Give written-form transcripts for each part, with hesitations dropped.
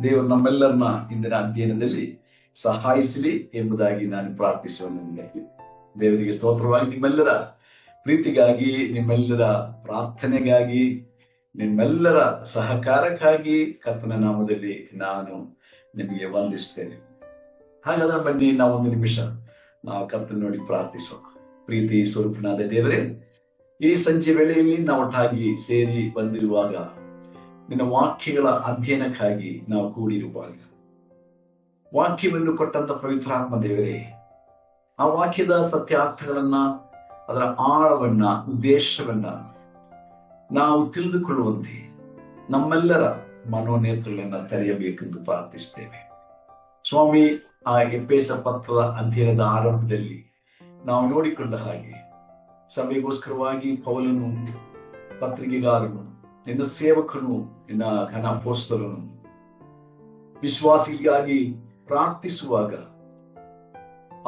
ದೇವರು ನಮ್ಮೆಲ್ಲರನ್ನ ಇಂದಿನ ಅಧ್ಯಯನದಲ್ಲಿ ಸಹಾಯಿಸಲಿ ಎಂಬುದಾಗಿ ನಾನು ಪ್ರಾರ್ಥಿಸುವಂತೆ ದೇವರಿಗೆ ಸ್ತೋತ್ರವಾಗಿ ನಿಮ್ಮೆಲ್ಲರ ಪ್ರೀತಿಗಾಗಿ, ನಿಮ್ಮೆಲ್ಲರ ಪ್ರಾರ್ಥನೆಗಾಗಿ, ನಿಮ್ಮೆಲ್ಲರ ಸಹಕಾರಕ್ಕಾಗಿ ಕರ್ತನ ನಾಮದಲ್ಲಿ ನಾನು ನಿಮಗೆ ವಂದಿಸ್ತೇನೆ. ಹಾಗಾದ್ರೆ ಬನ್ನಿ ನಾವು ಒಂದು ನಿಮಿಷ ನಾವು ಕರ್ತನ ನೋಡಿ ಪ್ರಾರ್ಥಿಸೋಣ. ಪ್ರೀತಿ ಸ್ವರೂಪನಾದ ದೇವರೇ, ಈ ಸಂಜೆ ವೇಳೆಯಲ್ಲಿ ನಾವು ಒಟ್ಟಾಗಿ ಸೇರಿ ಬಂದಿರುವಾಗ, ನಿನ್ನ ವಾಕ್ಯಗಳ ಅಧ್ಯಯನಕ್ಕಾಗಿ ನಾವು ಕೂಡಿರುವಾಗ, ವಾಕ್ಯವನ್ನು ಕೊಟ್ಟಂತ ಪವಿತ್ರಾತ್ಮ ದೇವರೇ, ಆ ವಾಕ್ಯದ ಸತ್ಯಾರ್ಥಗಳನ್ನ, ಅದರ ಆಳವನ್ನ, ಉದ್ದೇಶವನ್ನ ನಾವು ತಿಳಿದುಕೊಳ್ಳುವಂತೆ ನಮ್ಮೆಲ್ಲರ ಮನೋನೇತ್ರಗಳನ್ನ ತೆರೆಯಬೇಕೆಂದು ಪ್ರಾರ್ಥಿಸ್ತೇವೆ. ಸ್ವಾಮಿ, ಆ ಎಫೆಸ ಪತ್ರದ ಅಧ್ಯಯನದ ಆರಂಭದಲ್ಲಿ ನಾವು ನೋಡಿಕೊಂಡ ಹಾಗೆ ಸಭೆಗೋಸ್ಕರವಾಗಿ ಪೌಲನು, ಪತ್ರಿಕೆಗಾರನು, ನಿನ್ನ ಸೇವಕನು, ನಿನ್ನ ಘನಪೋಸ್ತಲನು ವಿಶ್ವಾಸಿಗಾಗಿ ಪ್ರಾರ್ಥಿಸುವಾಗ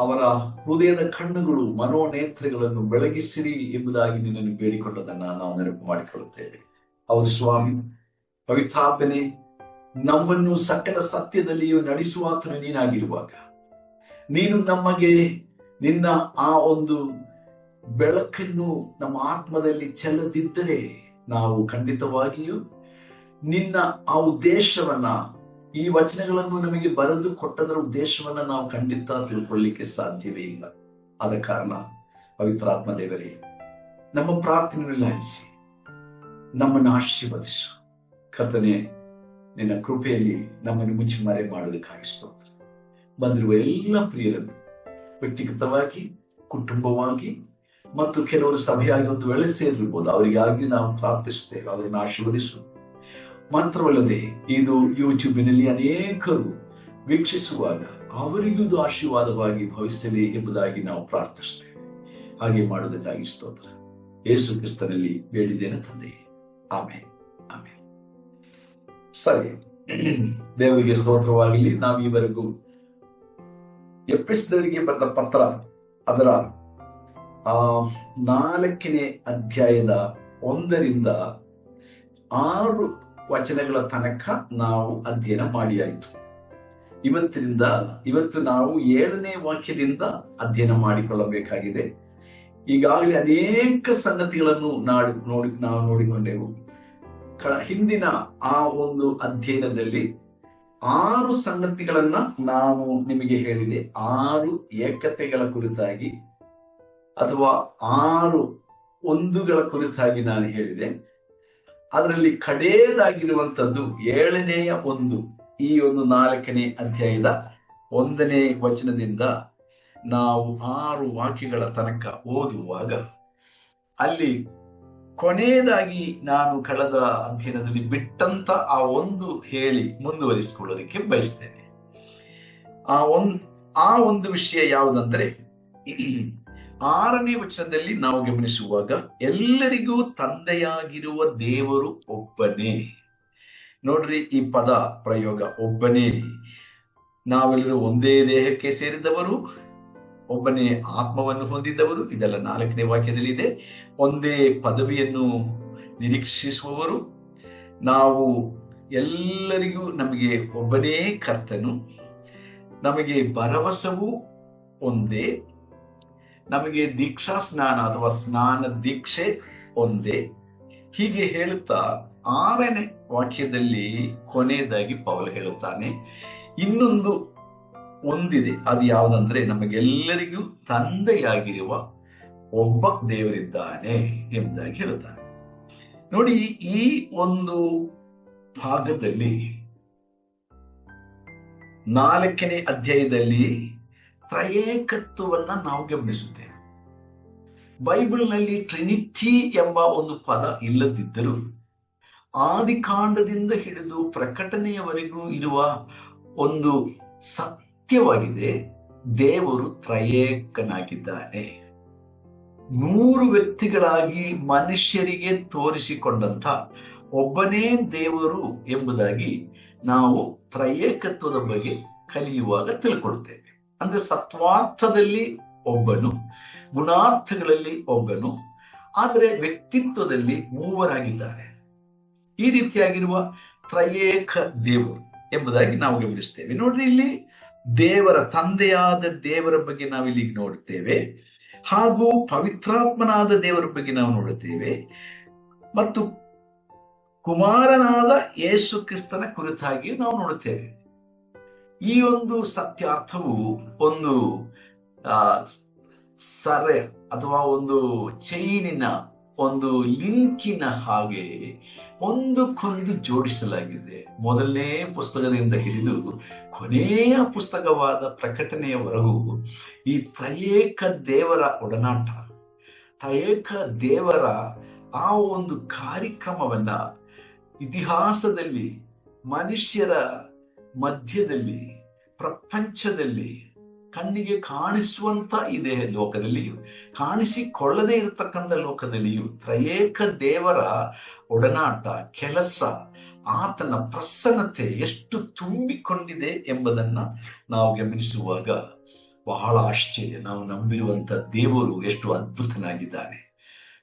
ಅವರ ಹೃದಯದ ಕಣ್ಣುಗಳು, ಮನೋನೇತ್ರಗಳನ್ನು ಬೆಳಗಿಸಿರಿ ಎಂಬುದಾಗಿ ನಿನ್ನನ್ನು ಬೇಡಿಕೊಂಡದನ್ನ ನಾವು ನೆನಪು ಮಾಡಿಕೊಳ್ಳುತ್ತೇವೆ. ಹೌದು ಸ್ವಾಮಿ, ಪವಿತ್ರಾತ್ಮನೇ, ನಮ್ಮನ್ನು ಸಕಲ ಸತ್ಯದಲ್ಲಿಯೂ ನಡೆಸುವಾತನು ನೀನಾಗಿರುವಾಗ, ನೀನು ನಮಗೆ ನಿನ್ನ ಆ ಒಂದು ಬೆಳಕನ್ನು ನಮ್ಮ ಆತ್ಮದಲ್ಲಿ ಚೆಲ್ಲದಿದ್ದರೆ ನಾವು ಖಂಡಿತವಾಗಿಯೂ ನಿನ್ನ ಆ ಉದ್ದೇಶವನ್ನ, ಈ ವಚನಗಳನ್ನು ನಮಗೆ ಬರೆದು ಕೊಟ್ಟದರ ಉದ್ದೇಶವನ್ನ ನಾವು ಖಂಡಿತ ತಿಳ್ಕೊಳ್ಳಿಕ್ಕೆ ಸಾಧ್ಯವೇ ಇಲ್ಲ. ಆದ ಕಾರಣ ಪವಿತ್ರಾತ್ಮ ದೇವರೇ, ನಮ್ಮ ಪ್ರಾರ್ಥನೆಯನ್ನು ಆಲಿಸಿ ನಮ್ಮನ್ನು ಆಶೀರ್ವದಿಸು. ಕರ್ತನೆ, ನಿನ್ನ ಕೃಪೆಯಲ್ಲಿ ನಮ್ಮನ್ನು ಮುಚ್ಚುಮರೆ ಮಾಡೋದಕ್ಕಾಗಿ ಸ್ತೋತ್ರ. ಬಂದಿರುವ ಎಲ್ಲ ಪ್ರಿಯರನ್ನು ವ್ಯಕ್ತಿಗತವಾಗಿ, ಕುಟುಂಬವಾಗಿ ಮತ್ತು ಕೆಲವರು ಸಭೆಯಾಗಿ ಒಂದು ವೇಳೆ ಸೇರಿರ್ಬೋದು, ಅವರಿಗಾಗಿ ನಾವು ಪ್ರಾರ್ಥಿಸುತ್ತೇವೆ. ಅವರನ್ನು ಆಶೀರ್ವದಿಸು. ಮಾತ್ರವಲ್ಲದೆ ಇದು ಯೂಟ್ಯೂಬಿನಲ್ಲಿ ಅನೇಕರು ವೀಕ್ಷಿಸುವಾಗ ಅವರಿಗೂ ಇದು ಆಶೀರ್ವಾದವಾಗಿ ಭವಿಸಲಿ ಎಂಬುದಾಗಿ ನಾವು ಪ್ರಾರ್ಥಿಸುತ್ತೇವೆ. ಹಾಗೆ ಮಾಡೋದಕ್ಕಾಗಿ ಸ್ತೋತ್ರ. ಯೇಸು ಕ್ರಿಸ್ತನಲ್ಲಿ ಬೇಡಿದ್ದೇನೆ ತಂದೆ, ಆಮೇಲೆ ಆಮೇಲೆ. ಸರಿ, ದೇವರಿಗೆ ಸ್ತೋತ್ರವಾಗಲಿ. ನಾವು ಈವರೆಗೂ ಎಫೆಸದವರಿಗೆ ಬರೆದ ಪತ್ರ ಅದರ 4ನೇ ಅಧ್ಯಾಯದ 1ರಿಂದ 6 ವಚನಗಳ ತನಕ ನಾವು ಅಧ್ಯಯನ ಮಾಡಿ ಆಯಿತು. ಇವತ್ತು ನಾವು 7ನೇ ವಾಕ್ಯದಿಂದ ಅಧ್ಯಯನ ಮಾಡಿಕೊಳ್ಳಬೇಕಾಗಿದೆ. ಈಗಾಗಲೇ ಅನೇಕ ಸಂಗತಿಗಳನ್ನು ನಾವು ನೋಡಿಕೊಂಡೆವು. ಹಿಂದಿನ ಆ ಒಂದು ಅಧ್ಯಯನದಲ್ಲಿ 6 ಸಂಗತಿಗಳನ್ನ ನಾನು ನಿಮಗೆ ಹೇಳಿದೆ. 6 ಏಕತೆಗಳ ಕುರಿತಾಗಿ ಅಥವಾ 6 ಒಂದುಗಳ ಕುರಿತಾಗಿ ನಾನು ಹೇಳಿದೆ. ಅದರಲ್ಲಿ ಕಡೆಯದಾಗಿರುವಂಥದ್ದು 7ನೆಯ ಒಂದು. ಈ ಒಂದು 4ನೇ ಅಧ್ಯಾಯದ 1ನೇ ವಚನದಿಂದ ನಾವು 6 ವಾಕ್ಯಗಳ ತನಕ ಓದುವಾಗ ಅಲ್ಲಿ ಕೊನೆಯದಾಗಿ ನಾನು ಕಳೆದ ಅಧ್ಯಯನದಲ್ಲಿ ಬಿಟ್ಟಂತ ಆ ಒಂದು ಹೇಳಿ ಮುಂದುವರಿಸಿಕೊಳ್ಳೋದಕ್ಕೆ ಬಯಸ್ತೇನೆ. ಆ ಒಂದು ವಿಷಯ ಯಾವುದಂದ್ರೆ, 6ನೇ ವಚನದಲ್ಲಿ ನಾವು ಗಮನಿಸುವಾಗ, ಎಲ್ಲರಿಗೂ ತಂದೆಯಾಗಿರುವ ದೇವರು ಒಬ್ಬನೇ. ನೋಡ್ರಿ, ಈ ಪದ ಪ್ರಯೋಗ ಒಬ್ಬನೇ. ನಾವೆಲ್ಲರೂ ಒಂದೇ ದೇಹಕ್ಕೆ ಸೇರಿದವರು, ಒಬ್ಬನೇ ಆತ್ಮವನ್ನು ಹೊಂದಿದ್ದವರು. ಇದೆಲ್ಲ 4ನೇ ವಾಕ್ಯದಲ್ಲಿ ಇದೆ. ಒಂದೇ ಪದವಿಯನ್ನು ನಿರೀಕ್ಷಿಸುವವರು ನಾವು. ಎಲ್ಲರಿಗೂ ನಮಗೆ ಒಬ್ಬನೇ ಕರ್ತನು, ನಮಗೆ ಭರವಸವು ಒಂದೇ, ನಮಗೆ ದೀಕ್ಷಾ ಸ್ನಾನ ಅಥವಾ ಸ್ನಾನ ದೀಕ್ಷೆ ಒಂದೇ. ಹೀಗೆ ಹೇಳುತ್ತಾ 6ನೇ ವಾಕ್ಯದಲ್ಲಿ ಕೊನೆಯದಾಗಿ ಪೌಲ ಹೇಳುತ್ತಾನೆ, ಇನ್ನೊಂದು ಒಂದಿದೆ. ಅದು ಯಾವುದಂದ್ರೆ, ನಮಗೆಲ್ಲರಿಗೂ ತಂದೆಯಾಗಿರುವ ಒಬ್ಬ ದೇವರಿದ್ದಾನೆ ಎಂಬುದಾಗಿ ಹೇಳುತ್ತಾನೆ. ನೋಡಿ, ಈ ಒಂದು ಭಾಗದಲ್ಲಿ 4ನೇ ಅಧ್ಯಾಯದಲ್ಲಿ ತ್ರಯೇಕತ್ವವನ್ನ ನಾವು ಗಮನಿಸುತ್ತೇವೆ. ಬೈಬಲ್ನಲ್ಲಿ ಟ್ರಿನಿಟಿ ಎಂಬ ಒಂದು ಪದ ಇಲ್ಲದಿದ್ದರೂ ಆದಿಕಾಂಡದಿಂದ ಹಿಡಿದು ಪ್ರಕಟಣೆಯವರೆಗೂ ಇರುವ ಒಂದು ಸತ್ಯವಾಗಿದೆ, ದೇವರು ತ್ರಯೇಕನಾಗಿದ್ದಾನೆ. 3 ವ್ಯಕ್ತಿಗಳಾಗಿ ಮನುಷ್ಯರಿಗೆ ತೋರಿಸಿಕೊಂಡಂತ ಒಬ್ಬನೇ ದೇವರು ಎಂಬುದಾಗಿ ನಾವು ತ್ರಯೇಕತ್ವದ ಬಗ್ಗೆ ಕಲಿಯುವಾಗ ತಿಳ್ಕೊಳ್ತೇವೆ. ಅಂದ್ರೆ ಸತ್ವಾರ್ಥದಲ್ಲಿ ಒಬ್ಬನು, ಗುಣಾರ್ಥಗಳಲ್ಲಿ ಒಬ್ಬನು, ಆದರೆ ವ್ಯಕ್ತಿತ್ವದಲ್ಲಿ 3 ಆಗಿದ್ದಾರೆ. ಈ ರೀತಿಯಾಗಿರುವ ತ್ರಯೇಕ ದೇವರು ಎಂಬುದಾಗಿ ನಾವು ಗಮನಿಸ್ತೇವೆ. ನೋಡ್ರಿ, ಇಲ್ಲಿ ದೇವರ ತಂದೆಯಾದ ದೇವರ ಬಗ್ಗೆ ನಾವಿಲ್ಲಿ ನೋಡುತ್ತೇವೆ, ಹಾಗೂ ಪವಿತ್ರಾತ್ಮನಾದ ದೇವರ ಬಗ್ಗೆ ನಾವು ನೋಡುತ್ತೇವೆ, ಮತ್ತು ಕುಮಾರನಾದ ಯೇಸು ಕ್ರಿಸ್ತನ ಕುರಿತಾಗಿ ನಾವು ನೋಡುತ್ತೇವೆ. ಈ ಒಂದು ಸತ್ಯಾರ್ಥವು ಒಂದು ಸರೆ ಅಥವಾ ಒಂದು ಚೈನಿನ ಒಂದು ಲಿಂಕಿನ ಹಾಗೆ ಒಂದಕ್ಕೊಂದು ಜೋಡಿಸಲಾಗಿದೆ. ಮೊದಲನೇ ಪುಸ್ತಕದಿಂದ ಹಿಡಿದು ಕೊನೆಯ ಪುಸ್ತಕವಾದ ಪ್ರಕಟಣೆಯವರೆಗೂ ಈ ತ್ರಯೇಕ ದೇವರ ಒಡನಾಟ, ತ್ರಯೇಕ ದೇವರ ಆ ಒಂದು ಕಾರ್ಯಕ್ರಮವನ್ನ ಇತಿಹಾಸದಲ್ಲಿ, ಮನುಷ್ಯರ ಮಧ್ಯದಲ್ಲಿ, ಪ್ರಪಂಚದಲ್ಲಿ ಕಣ್ಣಿಗೆ ಕಾಣಿಸುವಂತ ಇದೆ ಲೋಕದಲ್ಲಿಯೂ, ಕಾಣಿಸಿಕೊಳ್ಳದೇ ಇರತಕ್ಕಂಥ ಲೋಕದಲ್ಲಿಯೂ ತ್ರಯೇಕ ದೇವರ ಒಡನಾಟ, ಕೆಲಸ, ಆತನ ಪ್ರಸನ್ನತೆ ಎಷ್ಟು ತುಂಬಿಕೊಂಡಿದೆ ಎಂಬುದನ್ನ ನಾವು ಗಮನಿಸುವಾಗ ಬಹಳ ಆಶ್ಚರ್ಯ. ನಾವು ನಂಬಿರುವಂತ ದೇವರು ಎಷ್ಟು ಅದ್ಭುತನಾಗಿದ್ದಾನೆ.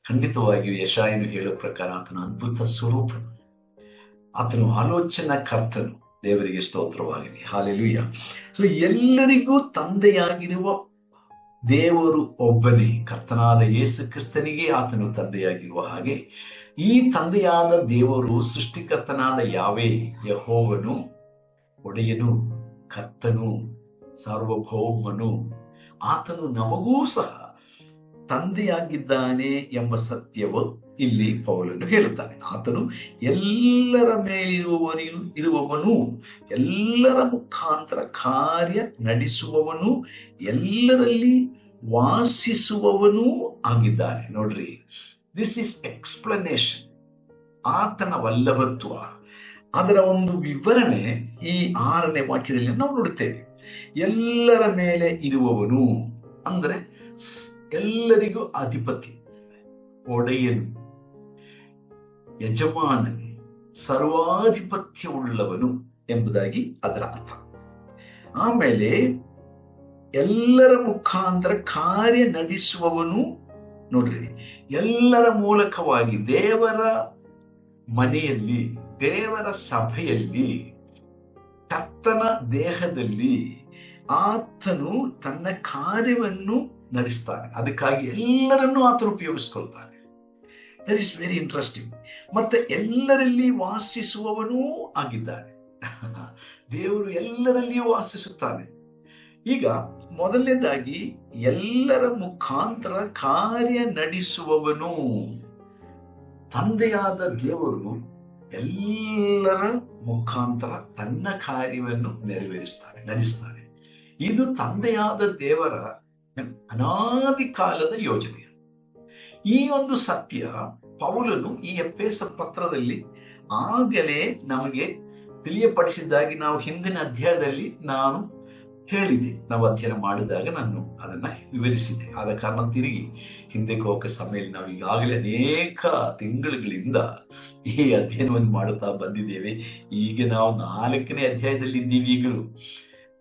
ಖಂಡಿತವಾಗಿಯೂ ಯೆಶಾಯನು ಹೇಳೋ ಪ್ರಕಾರ ಆತನ ಅದ್ಭುತ ಸ್ವರೂಪನು, ಆತನು ಆಲೋಚನಾ ಕರ್ತನು. ದೇವರಿಗೆ ಸ್ತೋತ್ರವಾಗಲಿ, ಹಾಲೆಲೂಯ. ಸೊ ಎಲ್ಲರಿಗೂ ತಂದೆಯಾಗಿರುವ ದೇವರು ಒಬ್ಬನೇ, ಕರ್ತನಾದ ಯೇಸು ಕ್ರಿಸ್ತನಿಗೆ ಆತನು ತಂದೆಯಾಗಿರುವ ಹಾಗೆ ಈ ತಂದೆಯಾದ ದೇವರು ಸೃಷ್ಟಿಕರ್ತನಾದ ಯಾವೇ ಯೆಹೋವನು, ಒಡೆಯನು, ಕರ್ತನು, ಸಾರ್ವಭೌಮನು, ಆತನು ನಮಗೂ ಸಹ ತಂದೆಯಾಗಿದ್ದಾನೆ ಎಂಬ ಸತ್ಯವು ಇಲ್ಲಿ ಪೌಲನು ಹೇಳುತ್ತಾನೆ. ಆತನು ಎಲ್ಲರ ಮೇಲಿರುವವನು, ಎಲ್ಲರ ಮುಖಾಂತರ ಕಾರ್ಯ ನಡೆಸುವವನು, ಎಲ್ಲರಲ್ಲಿ ವಾಸಿಸುವವನೂ ಆಗಿದ್ದಾನೆ. ನೋಡ್ರಿ, ದಿಸ್ ಇಸ್ ಎಕ್ಸ್ಪ್ಲನೇಷನ್. ಆತನ ವಲ್ಲಭತ್ವ, ಅದರ ಒಂದು ವಿವರಣೆ ಈ 6ನೇ ವಾಕ್ಯದಲ್ಲಿ ನಾವು ನೋಡುತ್ತೇವೆ. ಎಲ್ಲರ ಮೇಲೆ ಇರುವವನು ಅಂದ್ರೆ ಎಲ್ಲರಿಗೂ ಅಧಿಪತಿ, ಒಡೆಯನು, ಯಜಮಾನನೇ, ಸರ್ವಾಧಿಪತ್ಯವುಳ್ಳವನು ಎಂಬುದಾಗಿ ಅದರ ಅರ್ಥ. ಆಮೇಲೆ ಎಲ್ಲರ ಮುಖಾಂತರ ಕಾರ್ಯ ನಡೆಸುವವನು. ನೋಡ್ರಿ, ಎಲ್ಲರ ಮೂಲಕವಾಗಿ ದೇವರ ಮನೆಯಲ್ಲಿ, ದೇವರ ಸಭೆಯಲ್ಲಿ, ಕರ್ತನ ದೇಹದಲ್ಲಿ ಆತನು ತನ್ನ ಕಾರ್ಯವನ್ನು ನಡೆಸ್ತಾನೆ. ಅದಕ್ಕಾಗಿ ಎಲ್ಲರನ್ನೂ ಆತನು ಉಪಯೋಗಿಸ್ಕೊಳ್ತಾನೆ. That is very interesting. ಮತ್ತೆ ಎಲ್ಲರಲ್ಲಿ ವಾಸಿಸುವವನೂ ಆಗಿದ್ದಾನೆ. ದೇವರು ಎಲ್ಲರಲ್ಲಿಯೂ ವಾಸಿಸುತ್ತಾನೆ. ಈಗ ಮೊದಲನೇದಾಗಿ ಎಲ್ಲರ ಮುಖಾಂತರ ಕಾರ್ಯ ನಡೆಸುವವನು. ತಂದೆಯಾದ ದೇವರು ಎಲ್ಲರ ಮುಖಾಂತರ ತನ್ನ ಕಾರ್ಯವನ್ನು ನಡೆಸ್ತಾನೆ. ಇದು ತಂದೆಯಾದ ದೇವರ ಅನಾದಿ ಕಾಲದ ಯೋಜನೆ. ಈ ಒಂದು ಸತ್ಯ ಪೌಲನು ಈ ಎಫೆಸ ಪತ್ರದಲ್ಲಿ ಆಗಲೇ ನಮಗೆ ತಿಳಿಯಪಡಿಸಿದ್ದಾಗಿ ನಾವು ಹಿಂದಿನ ಅಧ್ಯಾಯದಲ್ಲಿ ನಾನು ಹೇಳಿದೆ. ನಾವು ಅಧ್ಯಯನ ಮಾಡಿದಾಗ ನಾನು ಅದನ್ನ ವಿವರಿಸಿದೆ. ಆದ ಕಾರಣ ತಿರುಗಿ ಹಿಂದಕ್ಕೆ ಹೋಗೋ ಸಮಯದಲ್ಲಿ ನಾವು ಈಗಾಗಲೇ ಅನೇಕ ತಿಂಗಳುಗಳಿಂದ ಈ ಅಧ್ಯಯನವನ್ನು ಮಾಡುತ್ತಾ ಬಂದಿದ್ದೇವೆ. ಈಗ ನಾವು 4ನೇ ಅಧ್ಯಾಯದಲ್ಲಿ ಇದ್ದೀವಿ ಈಗಲೂ.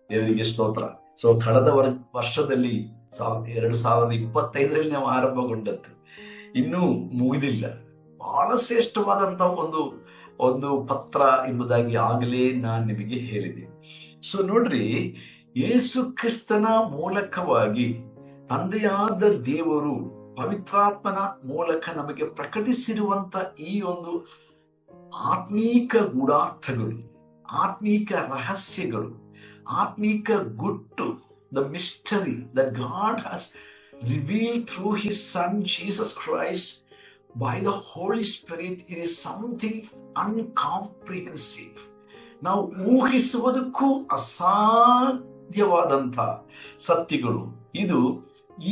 ದೇವರಿಗೆ ಸ್ತೋತ್ರ. ಸೊ ಕಳೆದ ವರ್ಷದಲ್ಲಿ 2025ರಲ್ಲಿ ನಾವು ಆರಂಭಗೊಂಡದ್ದು, ಇನ್ನೂ ಮುಗಿದಿಲ್ಲ. ಬಹಳ ಶ್ರೇಷ್ಠವಾದಂತ ಒಂದು ಪತ್ರ ಎಂಬುದಾಗಿ ಆಗಲೇ ನಾನು ನಿಮಗೆ ಹೇಳಿದೆ. ಸೊ ನೋಡ್ರಿ, ಯೇಸು ಕ್ರಿಸ್ತನ ಮೂಲಕವಾಗಿ ತಂದೆಯಾದ ದೇವರು ಪವಿತ್ರಾತ್ಮನ ಮೂಲಕ ನಮಗೆ ಪ್ರಕಟಿಸಿರುವಂತ ಈ ಒಂದು ಆತ್ಮೀಕ ಗೂಢಾರ್ಥಗಳು, ಆತ್ಮೀಕ ರಹಸ್ಯಗಳು, ಆತ್ಮೀಕ ಗುಟ್ಟು, the mystery that God has revealed through his son Jesus Christ by the Holy Spirit, it is something uncomprehensive. ನಾವು ಊಹಿಸುವುದಕ್ಕೂ ಅಸಾಧ್ಯವಾದಂಥ ಸತ್ಯಗಳು. ಇದು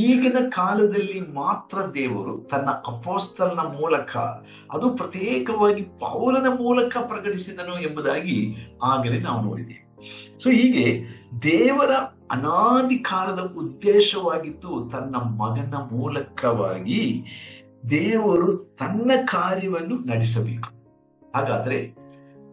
ಈಗಿನ ಕಾಲದಲ್ಲಿ ಮಾತ್ರ ದೇವರು ತನ್ನ ಅಪೊಸ್ತಲನ ಮೂಲಕ, ಅದು ಪ್ರತ್ಯೇಕವಾಗಿ ಪೌಲನ ಮೂಲಕ ಪ್ರಕಟಿಸಿದನು ಎಂಬುದಾಗಿ ಆಗಲೇ ನಾವು ನೋಡಿದ್ದೇವೆ. ಸೊ ಹೀಗೆ ದೇವರ ಅನಾದಿ ಕಾಲದ ಉದ್ದೇಶವಾಗಿತ್ತು ತನ್ನ ಮಗನ ಮೂಲಕವಾಗಿ ದೇವರು ತನ್ನ ಕಾರ್ಯವನ್ನು ನಡೆಸಬೇಕು. ಹಾಗಾದ್ರೆ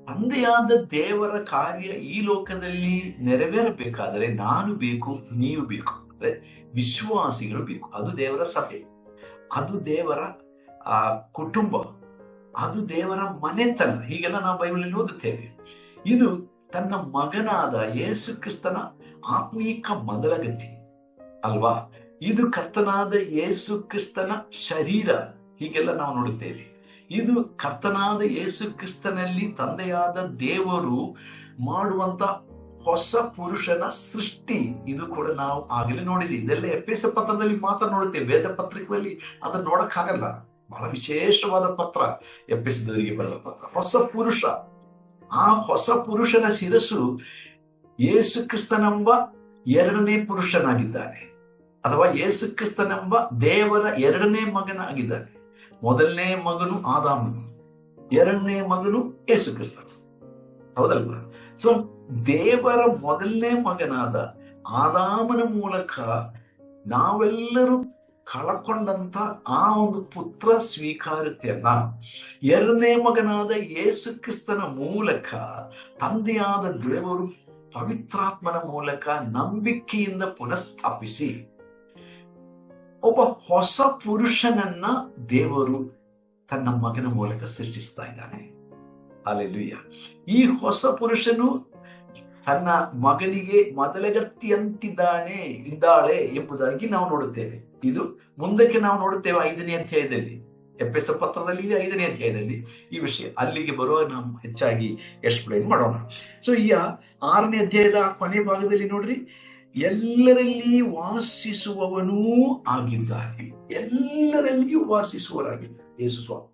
ತಂದೆಯಾದ ದೇವರ ಕಾರ್ಯ ಈ ಲೋಕದಲ್ಲಿ ನೆರವೇರಬೇಕಾದರೆ ನಾನು ಬೇಕು, ನೀವು ಬೇಕು, ಅಂದ್ರೆ ವಿಶ್ವಾಸಿಗಳು ಬೇಕು. ಅದು ದೇವರ ಸಭೆ, ಅದು ದೇವರ ಕುಟುಂಬ, ಅದು ದೇವರ ಮನೆತನ. ಹೀಗೆಲ್ಲ ನಾವು ಬೈಬಲಲ್ಲಿ ಓದುತ್ತೇವೆ. ಇದು ತನ್ನ ಮಗನಾದ ಯೇಸು ಕ್ರಿಸ್ತನ ಆತ್ಮೀಕ ಮೊದಲಗತಿ ಅಲ್ವಾ. ಇದು ಕರ್ತನಾದ ಯೇಸು ಕ್ರಿಸ್ತನ ಶರೀರ, ಹೀಗೆಲ್ಲ ನಾವು ನೋಡುತ್ತೇವೆ. ಇದು ಕರ್ತನಾದ ಯೇಸು ಕ್ರಿಸ್ತನಲ್ಲಿ ತಂದೆಯಾದ ದೇವರು ಮಾಡುವಂತ ಹೊಸ ಪುರುಷನ ಸೃಷ್ಟಿ. ಇದು ಕೂಡ ನಾವು ಆಗಲೇ ನೋಡಿದ್ದೀವಿ. ಇದೆಲ್ಲ ಎಫೆಸ ಪತ್ರದಲ್ಲಿ ಮಾತ್ರ ನೋಡುತ್ತೇವೆ, ವೇದ ಪತ್ರಿಕೆಯಲ್ಲಿ ಅದನ್ನ ನೋಡಕ್ಕಾಗಲ್ಲ. ಬಹಳ ವಿಶೇಷವಾದ ಪತ್ರ ಎಫೆಸದವರಿಗೆ ಬರೆದ ಪತ್ರ. ಹೊಸ ಪುರುಷ, ಆ ಹೊಸ ಪುರುಷನ ಶಿರಸ್ಸು ಯೇಸು ಕ್ರಿಸ್ತನೆಂಬ ಎರಡನೇ ಪುರುಷನಾಗಿದ್ದಾನೆ, ಅಥವಾ ಯೇಸು ಕ್ರಿಸ್ತನೆಂಬ ದೇವರ ಎರಡನೇ ಮಗನಾಗಿದ್ದಾನೆ. ಮೊದಲನೇ ಮಗನು ಆದಾಮನು, ಎರಡನೇ ಮಗನು ಯೇಸು ಕ್ರಿಸ್ತನು, ಹೌದಲ್ವಾ? ಸೊ ದೇವರ ಮೊದಲನೇ ಮಗನಾದ ಆದಾಮನ ಮೂಲಕ ನಾವೆಲ್ಲರೂ ಕಳಕೊಂಡಂತ ಆ ಒಂದು ಪುತ್ರ ಸ್ವೀಕಾರತೆಯನ್ನ ಎರಡನೇ ಮಗನಾದ ಯೇಸು ಕ್ರಿಸ್ತನ ಮೂಲಕ ತಂದೆಯಾದ ದೇವರು ಪವಿತ್ರಾತ್ಮನ ಮೂಲಕ ನಂಬಿಕೆಯಿಂದ ಪುನಃಸ್ಥಾಪಿಸಿ ಒಬ್ಬ ಹೊಸ ಪುರುಷನನ್ನ ದೇವರು ತನ್ನ ಮಗನ ಮೂಲಕ ಸೃಷ್ಟಿಸ್ತಾ ಇದ್ದಾನೆ. ಹಲ್ಲೆಲೂಯಾ. ಈ ಹೊಸ ಪುರುಷನು ತನ್ನ ಮಗನಿಗೆ ಇದ್ದಾಳೆ ಎಂಬುದಾಗಿ ನಾವು ನೋಡುತ್ತೇವೆ. ಇದು ಮುಂದಕ್ಕೆ ನಾವು ನೋಡುತ್ತೇವೆ 5ನೇ ಅಧ್ಯಾಯದಲ್ಲಿ, ಎಫೆಸ ಪತ್ರದಲ್ಲಿ 5ನೇ ಅಧ್ಯಾಯದಲ್ಲಿ ಈ ವಿಷಯ. ಅಲ್ಲಿಗೆ ಬರುವಾಗ ನಾವು ಹೆಚ್ಚಾಗಿ ಎಕ್ಸ್ಪ್ಲೈನ್ ಮಾಡೋಣ. ಸೊ ಈ 6ನೇ ಅಧ್ಯಾಯದ ಕೊನೆ ಭಾಗದಲ್ಲಿ ನೋಡ್ರಿ, ಎಲ್ಲರಲ್ಲಿ ವಾಸಿಸುವವನೂ ಆಗಿದ್ದಾನೆ. ಎಲ್ಲರಲ್ಲಿಯೂ ವಾಸಿಸುವವರಾಗಿದ್ದಾರೆ ಯೇಸು ಸ್ವಾಮಿ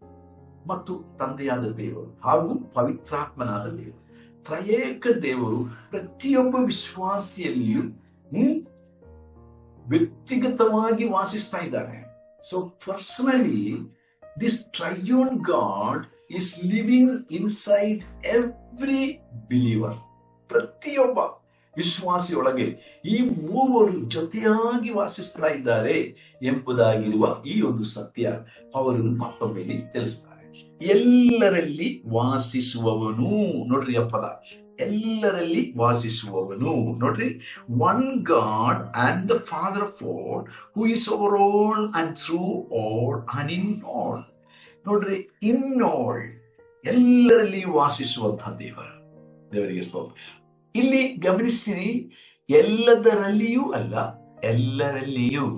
ಮತ್ತು ತಂದೆಯಾದ ದೇವರು ಹಾಗೂ ಪವಿತ್ರಾತ್ಮನಾದ ದೇವರು. ತ್ರಯೇಕ ದೇವರು ಪ್ರತಿಯೊಬ್ಬ ವಿಶ್ವಾಸಿಯಲ್ಲಿಯೂ ವ್ಯಕ್ತಿಗತವಾಗಿ ವಾಸಿಸ್ತಾ ಇದ್ದಾನೆ. So personally this triune God is living inside every believer. ಪ್ರತಿಯೊಬ್ಬ ವಿಶ್ವಾಸಿಯೊಳಗೆ ಈ ಮೂವರು ಜೊತೆಯಾಗಿ ವಾಸಿಸ್ತಾ ಇದ್ದಾರೆ ಎಂಬುದಾಗಿರುವ ಈ ಒಂದು ಸತ್ಯ ಅವರನ್ನು ಮತ್ತೊಮ್ಮೆ ತಿಳಿಸ್ತಾರೆ. ಎಲ್ಲರಲ್ಲಿ ವಾಸಿಸುವವನು, ನೋಡ್ರಿ ಆ ಪದ, ಎಲ್ಲರಲ್ಲಿ ವಾಸಿಸುವವನು. ನೋಡ್ರಿ, one god and the father of all, who is over all and through all and in all. ನೋಡ್ರಿ, ಇನ್ ಆಲ್, ಎಲ್ಲರಲ್ಲಿ ವಾಸಿಸುವಂತಹ ದೇವರಿಗೆ ಸ್ತೋತ್ರ. ಇಲ್ಲಿ ಗಮನಿಸಿರಿ, ಎಲ್ಲದರಲ್ಲಿಯೂ ಅಲ್ಲ, ಎಲ್ಲರಲ್ಲಿಯೂ.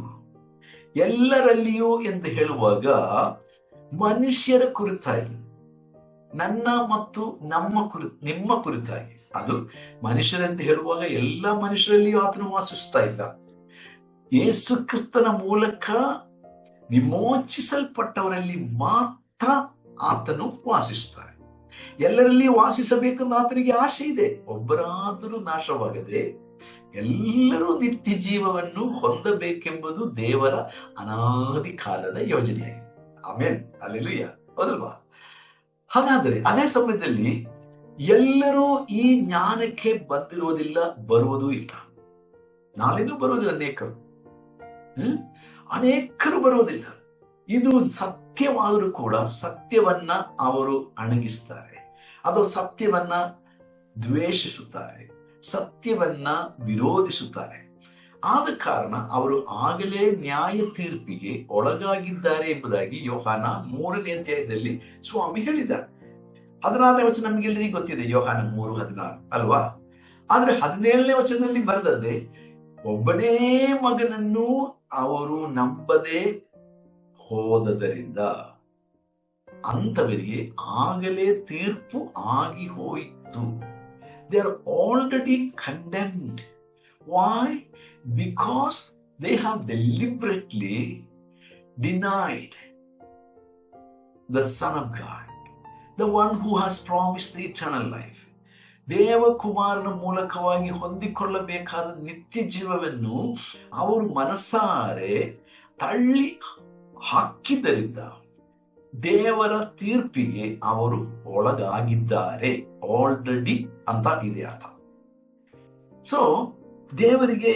ಎಲ್ಲರಲ್ಲಿಯೂ ಎಂದು ಹೇಳುವಾಗ ಮನುಷ್ಯರ ಕುರಿತಾಗಿ, ನನ್ನ ಮತ್ತು ನಿಮ್ಮ ಕುರಿತಾಗಿ. ಅದು ಮನುಷ್ಯರಂತ ಹೇಳುವಾಗ ಎಲ್ಲ ಮನುಷ್ಯರಲ್ಲಿಯೂ ಆತನು ವಾಸಿಸ್ತಾ ಇದ್ದ. ಯೇಸು ಕ್ರಿಸ್ತನ ಮೂಲಕ ವಿಮೋಚಿಸಲ್ಪಟ್ಟವರಲ್ಲಿ ಮಾತ್ರ ಆತನು ವಾಸಿಸುತ್ತಾರೆ. ಎಲ್ಲರಲ್ಲಿ ವಾಸಿಸಬೇಕೆಂದು ಆತನಿಗೆ ಆಶೆ ಇದೆ. ಒಬ್ಬರಾದರೂ ನಾಶವಾಗದೆ ಎಲ್ಲರೂ ನಿತ್ಯ ಜೀವವನ್ನು ಹೊಂದಬೇಕೆಂಬುದು ದೇವರ ಅನಾದಿ ಕಾಲದ ಯೋಜನೆಯಾಗಿದೆ. ಆಮೇನ್, ಹಲ್ಲೆಲೂಯಾ, ಹೌದಲ್ವಾ? ಹಾಗಾದರೆ ಅದೇ ಸಮಯದಲ್ಲಿ ಎಲ್ಲರೂ ಈ ಜ್ಞಾನಕ್ಕೆ ಬಂದಿರುವುದಿಲ್ಲ, ಬರುವುದೂ ಇಲ್ಲ. ನಾಳೆನೂ ಬರುವುದಿಲ್ಲ. ಅನೇಕರು ಬರುವುದಿಲ್ಲ. ಇದು ಸತ್ಯವಾದರೂ ಕೂಡ ಸತ್ಯವನ್ನ ಅವರು ಅಣಗಿಸ್ತಾರೆ, ಅಥವಾ ಸತ್ಯವನ್ನ ದ್ವೇಷಿಸುತ್ತಾರೆ, ಸತ್ಯವನ್ನ ವಿರೋಧಿಸುತ್ತಾರೆ. ಆದ ಕಾರಣ ಅವರು ಆಗಲೇ ನ್ಯಾಯ ತೀರ್ಪಿಗೆ ಒಳಗಾಗಿದ್ದಾರೆ ಎಂಬುದಾಗಿ ಯೋಹಾನ 3ನೇ ಅಧ್ಯಾಯದಲ್ಲಿ ಸ್ವಾಮಿ ಹೇಳಿದ್ದಾರೆ. 16ನೇ ವಚನ ನಮಗೆಲ್ಲರಿಗೂ ಗೊತ್ತಿದೆ, ಯೋಹಾನ 3:16 ಅಲ್ವಾ? ಆದ್ರೆ 17ನೇ ವಚನದಲ್ಲಿ ಬರೆದದ್ದೇ, ಒಬ್ಬನೇ ಮಗನನ್ನು ಅವರು ನಂಬದೆ ಹೋದದರಿಂದ ಅಂತವರಿಗೆ ಆಗಲೇ ತೀರ್ಪು ಆಗಿ ಹೋಯಿತು. They are already condemned. Why? Because they have deliberately denied the Son of God, the one who has promised the eternal life. ದೇವಕುಮಾರನ ಮೂಲಕವಾಗಿ ಹೊಂದಿಕೊಳ್ಳಬೇಕಾದ ನಿತ್ಯ ಜೀವವನ್ನು ಅವರು ಮನಸಾರೆ ತಳ್ಳಿ ಹಾಕಿದ್ದರಿಂದ ದೇವರ ತೀರ್ಪಿಗೆ ಅವರು ಒಳಗಾಗಿದ್ದಾರೆ. ಆಲ್ರೆಡಿ ಅಂತ ಇದೆ ಅರ್ಥ. ಸೊ ದೇವರಿಗೆ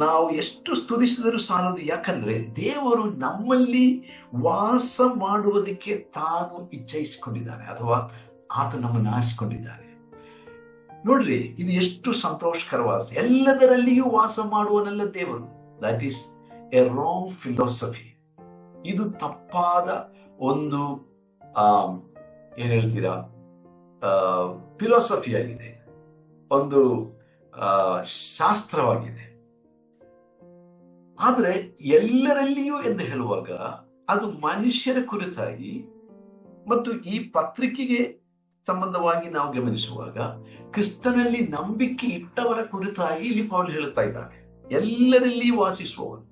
ನಾವು ಎಷ್ಟು ಸ್ತುತಿಸಿದರೂ ಸಾಲದು. ಯಾಕಂದ್ರೆ ದೇವರು ನಮ್ಮಲ್ಲಿ ವಾಸ ಮಾಡುವುದಕ್ಕೆ ತಾನು ಇಚ್ಛಿಸಿಕೊಂಡಿದ್ದಾನೆ, ಅಥವಾ ಆತ ನಮ್ಮನ್ನು ಆರಿಸಿಕೊಂಡಿದ್ದಾನೆ. ನೋಡ್ರಿ, ಇದು ಎಷ್ಟು ಸಂತೋಷಕರವಾದ. ಎಲ್ಲದರಲ್ಲಿಯೂ ವಾಸ ಮಾಡುವನಲ್ಲ ದೇವರು. That is A wrong philosophy. ಇದು ತಪ್ಪಾದ ಒಂದು ಏನ್ ಹೇಳ್ತೀರಾ ಫಿಲಾಸಫಿ ಆಗಿದೆ. ಒಂದು ಶಾಸ್ತ್ರವಾಗಿದೆ. ಆದ್ರೆ ಎಲ್ಲರಲ್ಲಿಯೂ ಎಂದು ಹೇಳುವಾಗ ಅದು ಮನುಷ್ಯರ ಕುರಿತಾಗಿ ಮತ್ತು ಈ ಪತ್ರಿಕೆಗೆ ಸಂಬಂಧವಾಗಿ ನಾವು ಗಮನಿಸುವಾಗ ಕ್ರಿಸ್ತನಲ್ಲಿ ನಂಬಿಕೆ ಇಟ್ಟವರ ಕುರಿತಾಗಿ ಇಲ್ಲಿ ಪೌಲ್ ಹೇಳುತ್ತಾ ಇದ್ದಾನೆ. ಎಲ್ಲರಲ್ಲಿ ವಾಸಿಸುವವನು.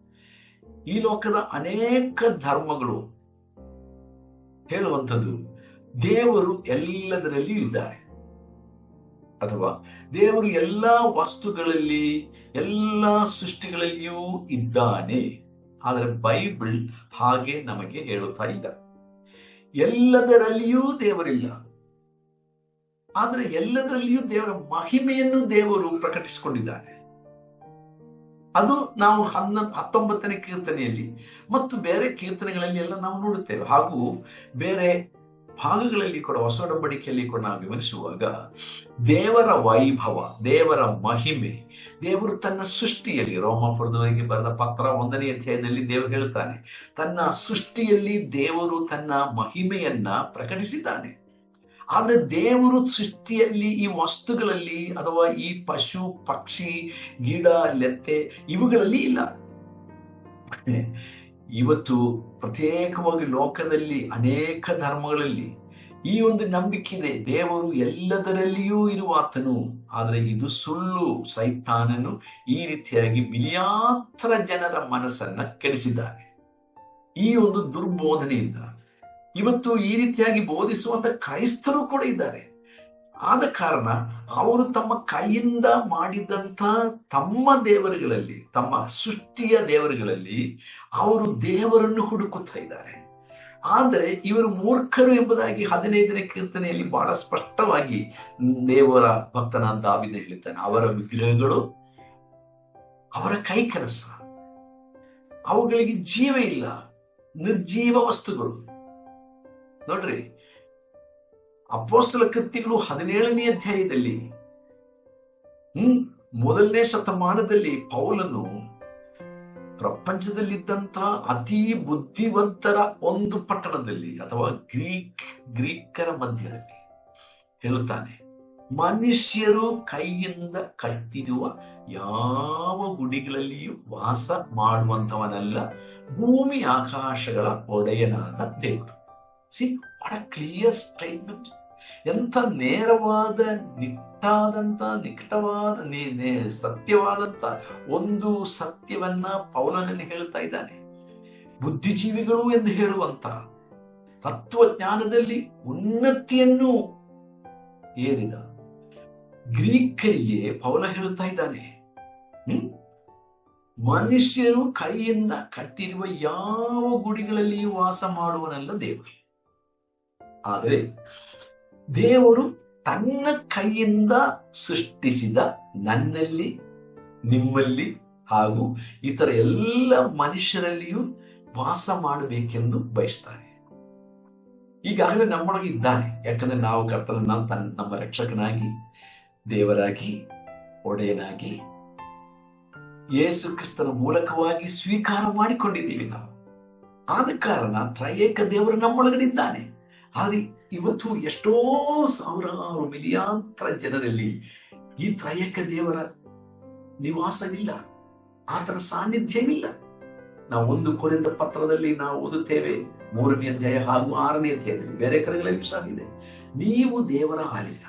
ಈ ಲೋಕದ ಅನೇಕ ಧರ್ಮಗಳು ಹೇಳುವಂಥದ್ದು ದೇವರು ಎಲ್ಲದರಲ್ಲಿಯೂ ಇದ್ದಾರೆ, ಅಥವಾ ದೇವರು ಎಲ್ಲಾ ವಸ್ತುಗಳಲ್ಲಿ ಎಲ್ಲಾ ಸೃಷ್ಟಿಗಳಲ್ಲಿಯೂ ಇದ್ದಾನೆ. ಆದರೆ ಬೈಬಲ್ ಹಾಗೆ ನಮಗೆ ಹೇಳುತ್ತಾ ಇಲ್ಲ. ಎಲ್ಲದರಲ್ಲಿಯೂ ದೇವರಿಲ್ಲ, ಆದರೆ ಎಲ್ಲದರಲ್ಲಿಯೂ ದೇವರ ಮಹಿಮೆಯನ್ನು ದೇವರು ಪ್ರಕಟಿಸಿಕೊಂಡಿದ್ದಾನೆ. ಅದು ನಾವು 19ನೇ ಕೀರ್ತನೆಯಲ್ಲಿ ಮತ್ತು ಬೇರೆ ಕೀರ್ತನೆಗಳಲ್ಲಿ ಎಲ್ಲ ನಾವು ನೋಡುತ್ತೇವೆ. ಹಾಗೂ ಬೇರೆ ಭಾಗಗಳಲ್ಲಿ ಕೂಡ ಹೊಸ ಒಡಂಬಡಿಕೆಯಲ್ಲಿ ಕೂಡ ನಾವು ಗಮನಿಸುವಾಗ ದೇವರ ವೈಭವ, ದೇವರ ಮಹಿಮೆ, ದೇವರು ತನ್ನ ಸೃಷ್ಟಿಯಲ್ಲಿ, ರೋಮಾಪುರದವರಿಗೆ ಬರೆದ ಪತ್ರ 1ನೇ ಅಧ್ಯಾಯದಲ್ಲಿ ದೇವರು ಹೇಳುತ್ತಾನೆ, ತನ್ನ ಸೃಷ್ಟಿಯಲ್ಲಿ ದೇವರು ತನ್ನ ಮಹಿಮೆಯನ್ನ ಪ್ರಕಟಿಸಿದ್ದಾನೆ. ಆದ್ರೆ ದೇವರು ಸೃಷ್ಟಿಯಲ್ಲಿ ಈ ವಸ್ತುಗಳಲ್ಲಿ ಅಥವಾ ಈ ಪಶು ಪಕ್ಷಿ ಗಿಡ ಲೆತ್ತೆ ಇವುಗಳಲ್ಲಿ ಇಲ್ಲ. ಇವತ್ತು ಪ್ರತ್ಯೇಕವಾಗಿ ಲೋಕದಲ್ಲಿ ಅನೇಕ ಧರ್ಮಗಳಲ್ಲಿ ಈ ಒಂದು ನಂಬಿಕೆ ಇದೆ, ದೇವರು ಎಲ್ಲದರಲ್ಲಿಯೂ ಇರುವಾತನು. ಆದರೆ ಇದು ಸುಳ್ಳು. ಸೈತಾನನು ಈ ರೀತಿಯಾಗಿ ಮಿಲಿಯಾಂತರ ಜನರ ಮನಸ್ಸನ್ನ ಕೆಡಿಸಿದ್ದಾನೆ ಈ ಒಂದು ದುರ್ಬೋಧನೆಯಿಂದ. ಇವತ್ತು ಈ ರೀತಿಯಾಗಿ ಬೋಧಿಸುವಂತ ಕ್ರೈಸ್ತರು ಕೂಡ ಇದ್ದಾರೆ. ಆದ ಕಾರಣ ಅವರು ತಮ್ಮ ಕೈಯಿಂದ ಮಾಡಿದಂತ ತಮ್ಮ ದೇವರುಗಳಲ್ಲಿ, ತಮ್ಮ ಸೃಷ್ಟಿಯ ದೇವರುಗಳಲ್ಲಿ ಅವರು ದೇವರನ್ನು ಹುಡುಕುತ್ತಾ ಇದ್ದಾರೆ. ಆದರೆ ಇವರು ಮೂರ್ಖರು ಎಂಬುದಾಗಿ 15ನೇ ಕೀರ್ತನೆಯಲ್ಲಿ ಬಹಳ ಸ್ಪಷ್ಟವಾಗಿ ದೇವರ ಭಕ್ತನಾದ ದಾವೀದ ಹೇಳ್ತಾನೆ. ಅವರ ವಿಗ್ರಹಗಳು ಅವರ ಕೈ ಕೆಲಸ, ಅವುಗಳಿಗೆ ಜೀವ ಇಲ್ಲ, ನಿರ್ಜೀವ ವಸ್ತುಗಳು. ನೋಡ್ರಿ, ಅಪೊಸ್ತಲ ಕೃತ್ಯಗಳು 17ನೇ ಅಧ್ಯಾಯದಲ್ಲಿ 1ನೇ ಶತಮಾನದಲ್ಲಿ ಪೌಲನು ಪ್ರಪಂಚದಲ್ಲಿದ್ದಂತ ಅತಿ ಬುದ್ಧಿವಂತರ ಒಂದು ಪಟ್ಟಣದಲ್ಲಿ ಅಥವಾ ಗ್ರೀಕರ ಮಧ್ಯದಲ್ಲಿ ಹೇಳುತ್ತಾನೆ, ಮನುಷ್ಯರು ಕೈಯಿಂದ ಕಟ್ಟಿರುವ ಯಾವ ಗುಡಿಗಳಲ್ಲಿಯೂ ವಾಸ ಮಾಡುವಂತವನಲ್ಲ, ಭೂಮಿ ಆಕಾಶಗಳ ಒಡೆಯನಾದ ದೇವರು. C, what a clear statement. ಎಂಥ ನೇರವಾದ, ನಿಕಟವಾದ ಸತ್ಯವಾದಂತ ಒಂದು ಸತ್ಯವನ್ನ ಪೌಲನಲ್ಲಿ ಹೇಳ್ತಾ ಇದ್ದಾನೆ. ಬುದ್ಧಿಜೀವಿಗಳು ಎಂದು ಹೇಳುವಂತ ತತ್ವಜ್ಞಾನದಲ್ಲಿ ಉನ್ನತಿಯನ್ನು ಏರಿದ ಗ್ರೀಕರಿಗೆ ಪೌಲ ಹೇಳ್ತಾ ಇದ್ದಾನೆ, ಮನುಷ್ಯರು ಕೈಯಿಂದ ಕಟ್ಟಿರುವ ಯಾವ ಗುಡಿಗಳಲ್ಲಿಯೂ ವಾಸ ಮಾಡುವನಲ್ಲ ದೇವರು. ಆದರೆ ದೇವರು ತನ್ನ ಕೈಯಿಂದ ಸೃಷ್ಟಿಸಿದ ನನ್ನಲ್ಲಿ, ನಿಮ್ಮಲ್ಲಿ ಹಾಗೂ ಇತರ ಎಲ್ಲ ಮನುಷ್ಯರಲ್ಲಿಯೂ ವಾಸ ಮಾಡಬೇಕೆಂದು ಬಯಸ್ತಾರೆ. ಈಗಾಗಲೇ ನಮ್ಮೊಳಗೆ ಇದ್ದಾನೆ. ಯಾಕಂದ್ರೆ ನಾವು ಕರ್ತನನ್ನ ನಮ್ಮ ರಕ್ಷಕನಾಗಿ, ದೇವರಾಗಿ, ಒಡೆಯನಾಗಿ ಯೇಸು ಕ್ರಿಸ್ತನ ಮೂಲಕವಾಗಿ ಸ್ವೀಕಾರ ಮಾಡಿಕೊಂಡಿದ್ದೀವಿ ನಾವು. ಆದ ಕಾರಣ ತ್ರಯೇಕ ದೇವರು ನಮ್ಮೊಳಗಡೆ ಇದ್ದಾನೆ. ಆದರೆ ಇವತ್ತು ಎಷ್ಟೋ ಸಾವಿರಾರು ಮಿಲಿಯಾಂತರ ಜನರಲ್ಲಿ ಈ ತ್ರಯೇಕ ದೇವರ ನಿವಾಸವಿಲ್ಲ, ಆತನ ಸಾನ್ನಿಧ್ಯವಿಲ್ಲ. ನಾವು 1 ಕೊರಿಂಥ ಪತ್ರದಲ್ಲಿ ನಾವು ಓದುತ್ತೇವೆ, 3ನೇ ಅಧ್ಯಾಯ ಹಾಗೂ 6ನೇ ಅಧ್ಯಾಯದಲ್ಲಿ, ಬೇರೆ ಕಡೆಗಳಲ್ಲಿ ಸಹ ಇದೆ, ನೀವು ದೇವರ ಆಲಯ,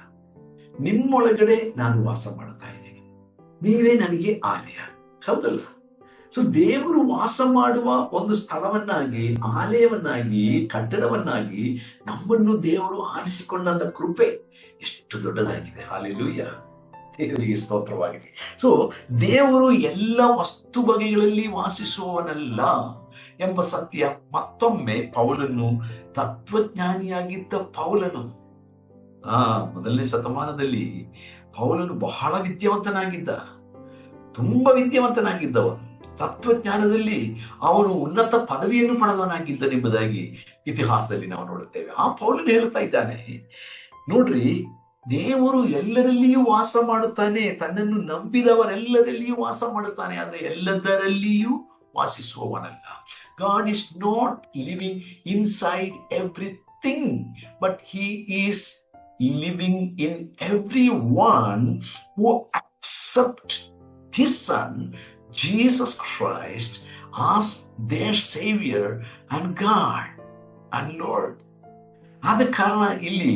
ನಿಮ್ಮೊಳಗಡೆ ನಾನು ವಾಸ ಮಾಡ್ತಾ ಇದ್ದೇನೆ, ನೀವೇ ನನಗೆ ಆಲಯ. ಹೌದಲ್ಲ? ಸೊ ದೇವರು ವಾಸ ಮಾಡುವ ಒಂದು ಸ್ಥಳವನ್ನಾಗಿ, ಆಲಯವನ್ನಾಗಿ, ಕಟ್ಟಡವನ್ನಾಗಿ ನಮ್ಮನ್ನು ದೇವರು ಆರಿಸಿಕೊಂಡಂತ ಕೃಪೆ ಎಷ್ಟು ದೊಡ್ಡದಾಗಿದೆ. ಹಾಲೆಲೂಯಾ, ದೇವರಿಗೆ ಸ್ತೋತ್ರವಾಗಿದೆ. ಸೊ ದೇವರು ಎಲ್ಲ ವಸ್ತು ಬಗೆಗಳಲ್ಲಿ ವಾಸಿಸುವವನಲ್ಲ ಎಂಬ ಸತ್ಯ ಮತ್ತೊಮ್ಮೆ ಪೌಲನು, ತತ್ವಜ್ಞಾನಿಯಾಗಿದ್ದ ಪೌಲನು, 1ನೇ ಶತಮಾನದಲ್ಲಿ ಪೌಲನು ಬಹಳ ವಿದ್ಯಾವಂತನಾಗಿದ್ದ, ತುಂಬಾ ವಿದ್ಯಾವಂತನಾಗಿದ್ದವನು. ತತ್ವಜ್ಞಾನದಲ್ಲಿ ಅವನು ಉನ್ನತ ಪದವಿಯನ್ನು ಪಡೆದವನಾಗಿದ್ದನೆಂಬುದಾಗಿ ಇತಿಹಾಸದಲ್ಲಿ ನಾವು ನೋಡುತ್ತೇವೆ. ಆ ಪೌಲನು ಹೇಳ್ತಾ ಇದ್ದಾನೆ, ನೋಡ್ರಿ, ದೇವರು ಎಲ್ಲರಲ್ಲಿಯೂ ವಾಸ ಮಾಡುತ್ತಾನೆ, ತನ್ನನ್ನು ನಂಬಿದವರೆಲ್ಲರಲ್ಲಿಯೂ ವಾಸ ಮಾಡುತ್ತಾನೆ, ಆದರೆ ಎಲ್ಲದರಲ್ಲಿಯೂ ವಾಸಿಸುವವನಲ್ಲ. God is not living inside everything, but he is living in everyone who accept his son Jesus Christ as their Savior and God and Lord. ಆದ ಕಾರಣ ಇಲ್ಲಿ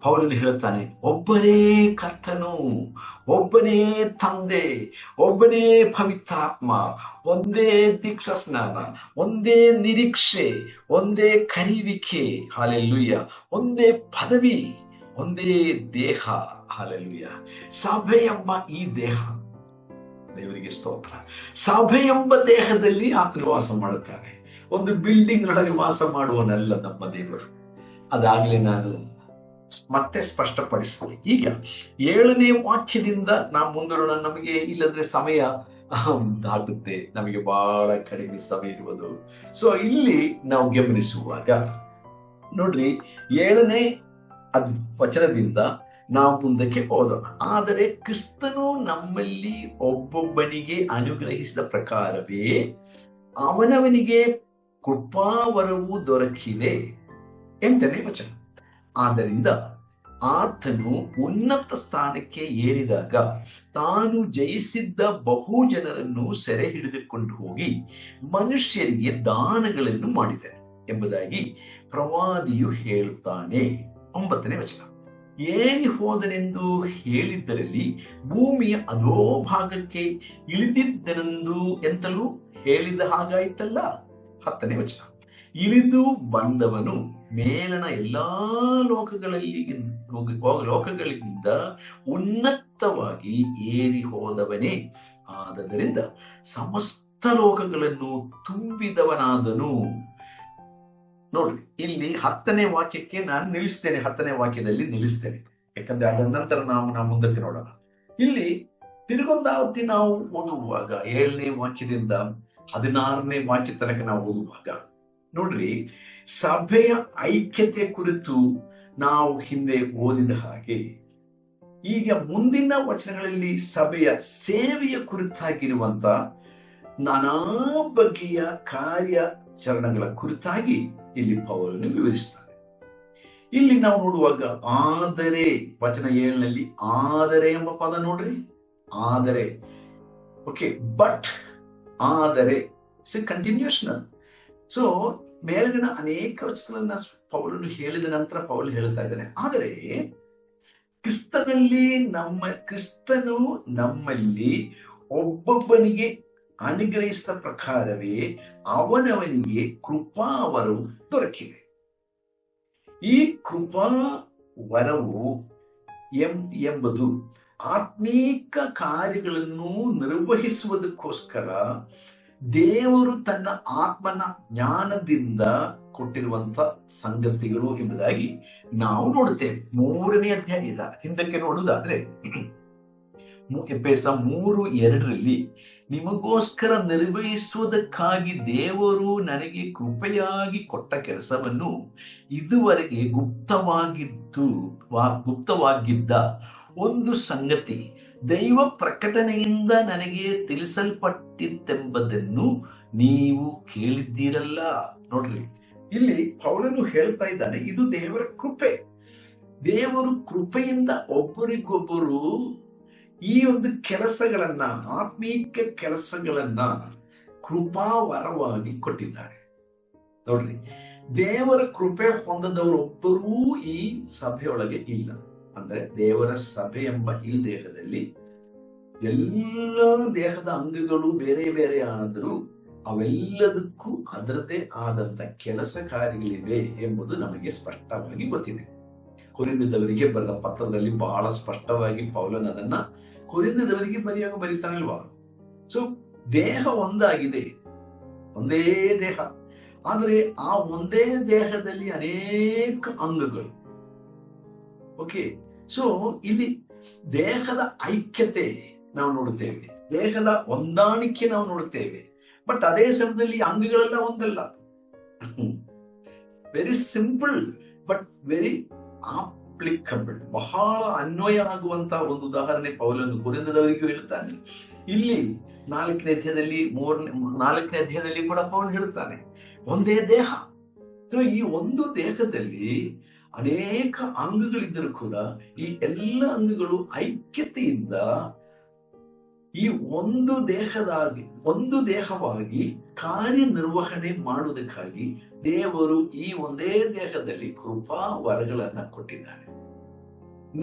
ಪೌಲನು ಹೇಳ್ತಾನೆ, ಒಬ್ಬನೇ ಕರ್ತನು, ಒಬ್ಬನೇ ತಂದೆ, ಒಬ್ಬನೇ ಪವಿತ್ರಾತ್ಮ, ಒಂದೇ ದೀಕ್ಷಾ ಸ್ನಾನ, ಒಂದೇ ನಿರೀಕ್ಷೆ, ಒಂದೇ ಕರೆಯುವಿಕೆ, ಹಾಲೆಲೂಯ, ಒಂದೇ ಪದವಿ, ಒಂದೇ ದೇಹ, ಹಾಲೆಲೂಯ. ಸಭೆ ಎಂಬ ಈ ದೇಹ, ದೇವರಿಗೆ ಸ್ತೋತ್ರ. ಸಭೆ ಎಂಬ ದೇಹದಲ್ಲಿ ಆತನು ವಾಸ ಮಾಡುತ್ತಾನೆ. ಒಂದು ಬಿಲ್ಡಿಂಗ್ ನೊಳಗೆ ವಾಸ ಮಾಡುವನಲ್ಲ ನಮ್ಮ ದೇವರು. ಅದಾಗ್ಲೇ ನಾನು ಮತ್ತೆ ಸ್ಪಷ್ಟಪಡಿಸ್ತೇನೆ. ಈಗ 7ನೇ ವಾಕ್ಯದಿಂದ ನಾವು ಮುಂದರೋಣ. ನಮಗೆ ಇಲ್ಲದ್ರೆ ಸಮಯ ದಾಟುತ್ತೆ, ನಮಗೆ ಬಹಳ ಕಡಿಮೆ ಸಮಯ ಇರುವುದು. ಸೊ ಇಲ್ಲಿ ನಾವು ಗಮನಿಸುವಾಗ ನೋಡ್ರಿ, 7ನೇ ವಚನದಿಂದ ನಾವು ಮುಂದಕ್ಕೆ ಹೋದೋಣ. ಆದರೆ ಕ್ರಿಸ್ತನು ನಮ್ಮಲ್ಲಿ ಒಬ್ಬೊಬ್ಬನಿಗೆ ಅನುಗ್ರಹಿಸಿದ ಪ್ರಕಾರವೇ ಅವನವನಿಗೆ ಕೃಪಾವರವು ದೊರಕಿದೆ. 8ನೇ ವಚನ. ಆದ್ದರಿಂದ ಆತನು ಉನ್ನತ ಸ್ಥಾನಕ್ಕೆ ಏರಿದಾಗ ತಾನು ಜಯಿಸಿದ್ದ ಬಹು ಜನರನ್ನು ಸೆರೆ ಹಿಡಿದುಕೊಂಡು ಹೋಗಿ ಮನುಷ್ಯರಿಗೆ ದಾನಗಳನ್ನು ಮಾಡಿದನು ಎಂಬುದಾಗಿ ಪ್ರವಾದಿಯು ಹೇಳುತ್ತಾನೆ. 9ನೇ ವಚನ. ಏರಿ ಹೋದನೆಂದು ಹೇಳಿದ್ದರಲ್ಲಿ ಭೂಮಿಯ ಅಧೋಭಾಗಕ್ಕೆ ಇಳಿದಿದ್ದನೆಂದು ಎಂತಲೂ ಹೇಳಿದ ಹಾಗಾಯ್ತಲ್ಲ. 10ನೇ ವಚನ. ಇಳಿದು ಬಂದವನು ಮೇಲನ ಎಲ್ಲಾ ಲೋಕಗಳಿಂದ ಉನ್ನತವಾಗಿ ಏರಿ ಹೋದವನೇ ಆದದರಿಂದ ಸಮಸ್ತ ಲೋಕಗಳನ್ನು ತುಂಬಿದವನಾದನು. ನೋಡ್ರಿ, ಇಲ್ಲಿ 10ನೇ ವಾಕ್ಯಕ್ಕೆ ನಾನು ನಿಲ್ಲಿಸ್ತೇನೆ, 10ನೇ ವಾಕ್ಯದಲ್ಲಿ ನಿಲ್ಲಿಸ್ತೇನೆ, ಯಾಕಂದ್ರೆ ಅದರ ನಂತರ ನಾವು ಮುಂದಕ್ಕೆ ನೋಡೋಣ. ಇಲ್ಲಿ ತಿರುಗೊಂದಾವರ್ತಿ ನಾವು ಓದುವಾಗ 7ನೇ ವಾಕ್ಯದಿಂದ 16ನೇ ವಾಕ್ಯ ತನಕ ನಾವು ಓದುವಾಗ ನೋಡ್ರಿ, ಸಭೆಯ ಐಕ್ಯತೆ ಕುರಿತು ನಾವು ಹಿಂದೆ ಓದಿದ ಹಾಗೆ ಈಗ ಮುಂದಿನ ವಚನಗಳಲ್ಲಿ ಸಭೆಯ ಸೇವೆಯ ಕುರಿತಾಗಿರುವಂತ ನಾನಾ ಬಗೆಯ ಕಾರ್ಯಾಚರಣೆಗಳ ಕುರಿತಾಗಿ ಇಲ್ಲಿ ಪೌಲನು ವಿವರಿಸ್ತಾರೆ. ಇಲ್ಲಿ ನಾವು ನೋಡುವಾಗ ಆದರೆ, ವಚನ 7ನಲ್ಲಿ ಆದರೆ ಎಂಬ ಪದ ನೋಡ್ರಿ, ಆದರೆ, ಓಕೆ, ಬಟ್, ಆದರೆ, ಕಂಟಿನ್ಯೂಷನಲ್. ಸೊ ಮೇಲ್ಗಡೆ ಅನೇಕ ವಚನಗಳನ್ನ ಪೌಲನು ಹೇಳಿದ ನಂತರ ಪೌಲ್ ಹೇಳ್ತಾ ಇದ್ದಾನೆ, ಆದರೆ ಕ್ರಿಸ್ತನು ನಮ್ಮಲ್ಲಿ ಒಬ್ಬೊಬ್ಬನಿಗೆ ಅನುಗ್ರಹಿಸಿದ ಪ್ರಕಾರವೇ ಅವನವನಿಗೆ ಕೃಪಾವರವು ದೊರಕಿದೆ. ಈ ಕೃಪಾವರವು ಎಂಬುದು ಆತ್ಮೀಕ ಕಾರ್ಯಗಳನ್ನು ನಿರ್ವಹಿಸುವುದಕ್ಕೋಸ್ಕರ ದೇವರು ತನ್ನ ಆತ್ಮನ ಜ್ಞಾನದಿಂದ ಕೊಟ್ಟಿರುವಂತ ಸಂಗತಿಗಳು ಎಂಬುದಾಗಿ ನಾವು ನೋಡುತ್ತೇವೆ. 3ನೇ ಅಧ್ಯಾಯದ ಹಿಂದಕ್ಕೆ ನೋಡುವುದಾದ್ರೆ ಎಫೆಸ 3:2 ನಿಮಗೋಸ್ಕರ ನಿರ್ವಹಿಸುವುದಕ್ಕಾಗಿ ದೇವರು ನನಗೆ ಕೃಪೆಯಾಗಿ ಕೊಟ್ಟ ಕೆಲಸವನ್ನು ಇದುವರೆಗೆ ಗುಪ್ತವಾಗಿದ್ದ ಒಂದು ಸಂಗತಿ ದೈವ ಪ್ರಕಟಣೆಯಿಂದ ನನಗೆ ತಿಳಿಸಲ್ಪಟ್ಟಿತ್ತೆಂಬುದನ್ನು ನೀವು ಕೇಳಿದ್ದೀರಲ್ಲ. ನೋಡ್ರಿ, ಇಲ್ಲಿ ಪೌಲನು ಹೇಳ್ತಾ ಇದ್ದಾನೆ, ಇದು ದೇವರ ಕೃಪೆ. ದೇವರು ಕೃಪೆಯಿಂದ ಒಬ್ಬರಿಗೊಬ್ಬರು ಈ ಒಂದು ಕೆಲಸಗಳನ್ನ, ಆತ್ಮೀಕ ಕೆಲಸಗಳನ್ನ ಕೃಪಾವರವಾಗಿ ಕೊಟ್ಟಿದ್ದಾರೆ. ನೋಡ್ರಿ, ದೇವರ ಕೃಪೆ ಹೊಂದದವರೊಬ್ಬರೂ ಈ ಸಭೆಯೊಳಗೆ ಇಲ್ಲ. ಅಂದ್ರೆ ದೇವರ ಸಭೆ ಎಂಬ ಈ ದೇಹದಲ್ಲಿ ಎಲ್ಲ ದೇಹದ ಅಂಗಗಳು ಬೇರೆ ಬೇರೆ ಆದರೂ ಅವೆಲ್ಲದಕ್ಕೂ ಅದರದೇ ಆದಂತ ಕೆಲಸ ಕಾರ್ಯಗಳಿವೆ ಎಂಬುದು ನಮಗೆ ಸ್ಪಷ್ಟವಾಗಿ ಗೊತ್ತಿದೆ. ಕೊರಿಂಥದವರಿಗೆ ಬರೆದ ಪತ್ರದಲ್ಲಿ ಬಹಳ ಸ್ಪಷ್ಟವಾಗಿ ಪೌಲನ್ ಅದನ್ನ ಕೊರಿಂಥದವರಿಗೆ ಬರೀತಾನಲ್ವಾ. ಸೊ ದೇಹ ಒಂದಾಗಿದೆ, ಒಂದೇ ದೇಹ, ಆದ್ರೆ ಆ ಒಂದೇ ದೇಹದಲ್ಲಿ ಅನೇಕ ಅಂಗಗಳು. ಓಕೆ, ಸೊ ಇಲ್ಲಿ ದೇಹದ ಐಕ್ಯತೆ ನಾವು ನೋಡುತ್ತೇವೆ, ದೇಹದ ಹೊಂದಾಣಿಕೆ ನಾವು ನೋಡುತ್ತೇವೆ. ಬಟ್ ಅದೇ ಸಮಯದಲ್ಲಿ ಅಂಗಗಳೆಲ್ಲ ಒಂದಲ್ಲ. Very simple but very applicable, ಬಹಳ ಅನ್ವಯ ಆಗುವಂತಹ ಒಂದು ಉದಾಹರಣೆ ಪೌಲನು ಕೊರಿಂಥದವರಿಗೂ ಹೇಳ್ತಾನೆ. ಇಲ್ಲಿ 4ನೇ ಅಧ್ಯಾಯದಲ್ಲಿ ಕೂಡ ಪೌಲ್ ಹೇಳ್ತಾನೆ, ಒಂದೇ ದೇಹ. ಈ ಒಂದು ದೇಹದಲ್ಲಿ ಅನೇಕ ಅಂಗಗಳಿದ್ದರೂ ಕೂಡ ಈ ಎಲ್ಲ ಅಂಗಗಳು ಐಕ್ಯತೆಯಿಂದ ಈ ಒಂದು ದೇಹವಾಗಿ ಕಾರ್ಯನಿರ್ವಹಣೆ ಮಾಡುವುದಕ್ಕಾಗಿ ದೇವರು ಈ ಒಂದೇ ದೇಹದಲ್ಲಿ ಕೃಪಾ ವರಗಳನ್ನ ಕೊಟ್ಟಿದ್ದಾರೆ.